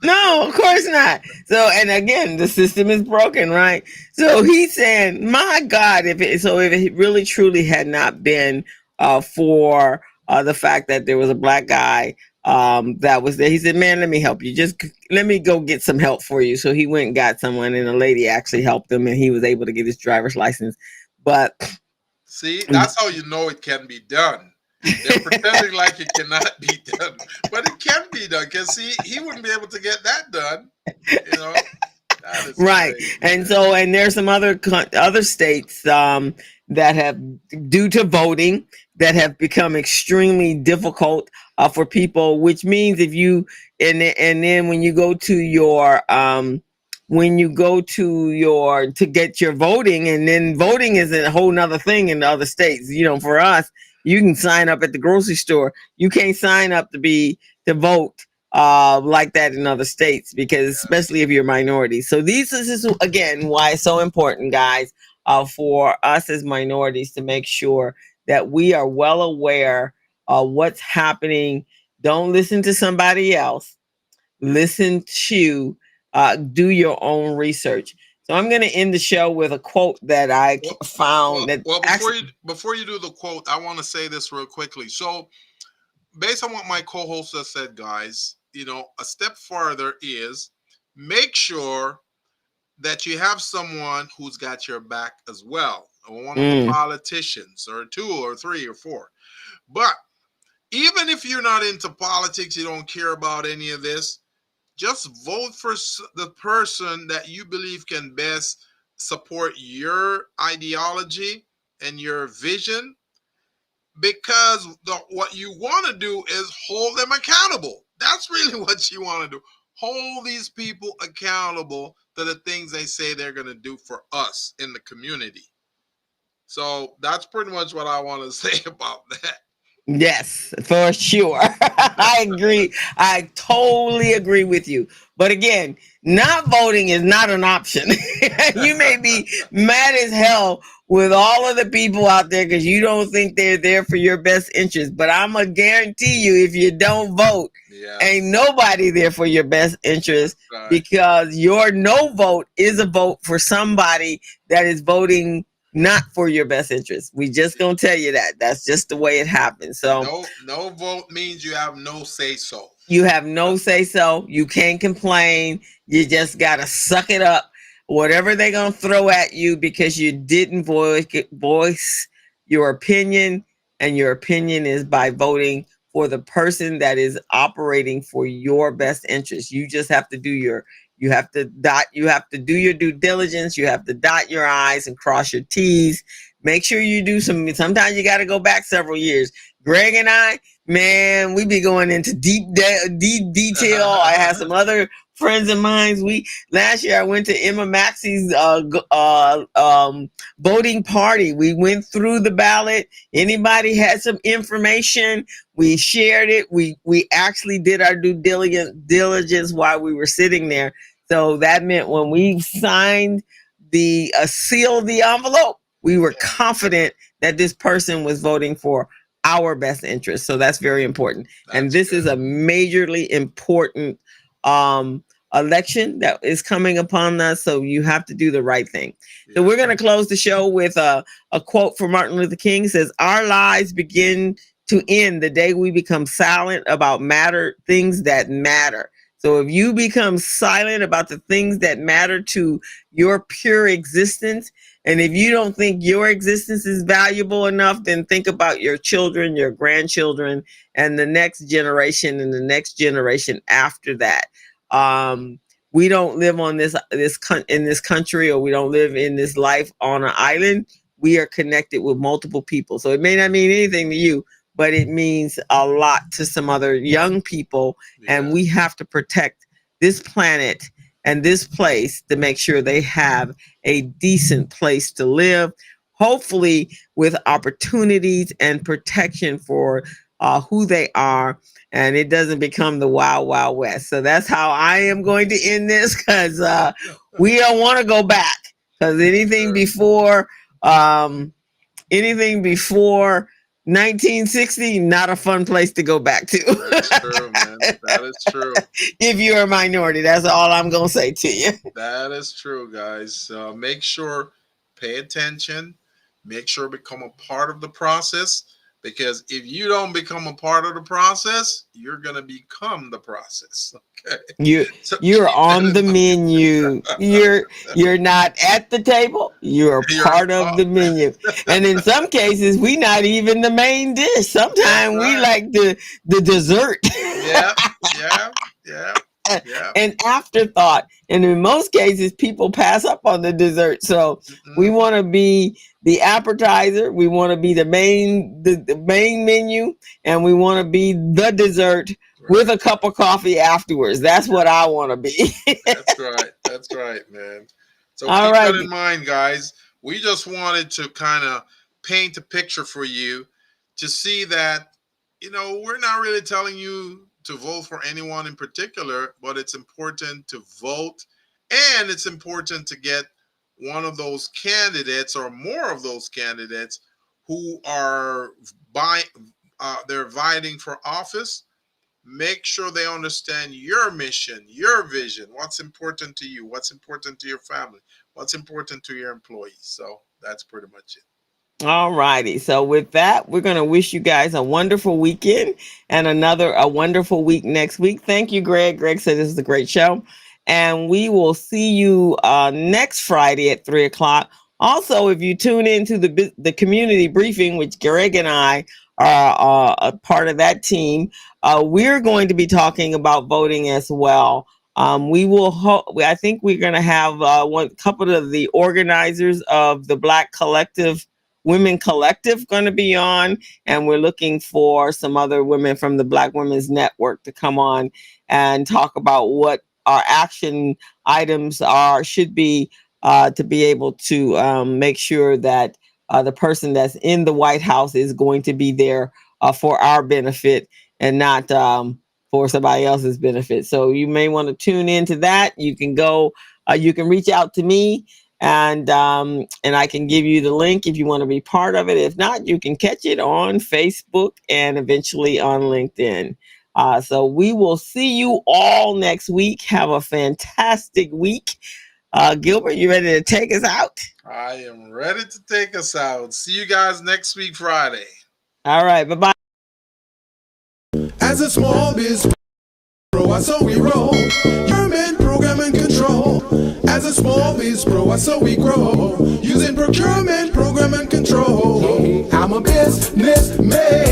No, of course not. So, and again, the system is broken, right? So he's saying, "My God, if it really truly had not been for the fact that there was a black guy that was there, he said, "Man, let me help you. Just let me go get some help for you." So he went and got someone, and a lady actually helped him, and he was able to get his driver's license. But See, that's how you know it can be done. They're pretending like it cannot be done, but it can be done because see, he wouldn't be able to get that done. You know, that is right, crazy, and man. so and there's some other states that have, due to voting, that have become extremely difficult for people, which means if you and then when you go to your to get your voting, and then voting is a whole nother thing in the other states. For us, you can sign up at the grocery store. You can't sign up to vote like that in other states, because especially if you're a minority. So this is again why it's so important, guys, for us as minorities to make sure that we are well aware of what's happening. Don't listen to somebody else. Listen to do your own research. So I'm going to end the show with a quote that I Well, found that well, actually. before you do the quote, I want to say this real quickly. So, based on what my co-host has said, guys, a step further is make sure that you have someone who's got your back as well, or one of the Mm, politicians, or two, or three, or four. But even if you're not into politics, you don't care about any of this, just vote for the person that you believe can best support your ideology and your vision, because what you want to do is hold them accountable. That's really what you want to do. Hold these people accountable to the things they say they're going to do for us in the community. So that's pretty much what I want to say about that. yes, for sure. I agree. I totally agree with you. But again, not voting is not an option. You may be mad as hell with all of the people out there because you don't think they're there for your best interest. But I'm going to guarantee you, if you don't vote, ain't Yes, nobody there for your best that's interest, right. because your no vote is a vote for somebody that is voting not for your best interest. We just gonna tell you that. That's just the way it happens. So No vote means you have no say so. you have no say so. You can't complain. You just gotta suck it up. whatever they're going to throw at you because you didn't voice your opinion, and your opinion is by voting for the person that is operating for your best interest. You just have to do your you have to do your due diligence. You have to dot your I's and cross your T's. Make sure you do sometimes you got to go back several years. Greg and I, man, we be going into deep detail. I have some other friends of mine. We last year I went to Emma Maxey's voting party. We went through the ballot. Anybody had some information, we shared it. We actually did our due diligence while we were sitting there. So that meant when we signed the seal of the envelope, we were confident that this person was voting for our best interest. So that's very important. And this is a majorly important election that is coming upon us. So you have to do the right thing. So we're going to close the show with a quote from Martin Luther King. It says, "Our lives begin to end the day we become silent about things that matter." So if you become silent about the things that matter to your pure existence, and if you don't think your existence is valuable enough, then think about your children, your grandchildren, and the next generation and the next generation after that. We don't live on in this country, or we don't live in this life on an island. We are connected with multiple people. So it may not mean anything to you, but it means a lot to some other young people. And we have to protect this planet and this place to make sure they have a decent place to live, hopefully with opportunities and protection for who they are, and it doesn't become the wild, wild west. So that's how I am going to end this, because we don't want to go back, because anything before 1960, not a fun place to go back to. That's true, man. That is true. If you're a minority, that's all I'm going to say to you. That is true, guys. Make sure, pay attention, make sure become a part of the process, because if you don't become a part of the process, you're going to become the process. Okay. You're on the menu. You're not at the table. You're part of the menu. And in some cases, we not even the main dish. Sometimes we like the dessert. Yeah. An afterthought. And in most cases, people pass up on the dessert. So we want to be the appetizer. We want to be the main menu, and we want to be the dessert with a cup of coffee afterwards. That's what I want to be. That's right, man. So keep that in mind, guys. We just wanted to kind of paint a picture for you to see that, we're not really telling you to vote for anyone in particular, but it's important to vote, and it's important to get one of those candidates or more of those candidates who are they're vying for office. Make sure they understand your mission, your vision, what's important to you, what's important to your family, what's important to your employees. So that's pretty much it. All righty. So with that, we're going to wish you guys a wonderful weekend and a wonderful week next week. Thank you, Greg. Greg said this is a great show. And we will see you next Friday at 3:00. Also, if you tune into the community briefing, which Greg and I are a part of that team, we're going to be talking about voting as well. We will. I think we're going to have one couple of the organizers of the Black Women Collective going to be on, and we're looking for some other women from the Black Women's Network to come on and talk about what our action items should be to be able to make sure that the person that's in the White House is going to be there for our benefit and not for somebody else's benefit. So you may want to tune into that. You can go, you can reach out to me, and I can give you the link if you want to be part of it. If not, you can catch it on Facebook and eventually on LinkedIn. So we will see you all next week. Have a fantastic week. Gilbert, you ready to take us out? I am ready to take us out. See you guys next week, Friday. All right. Bye-bye. As a small business pro, I saw we roll. Government program and control. As a small business business pro, so we grow. Using procurement, program and control. I'm a businessman.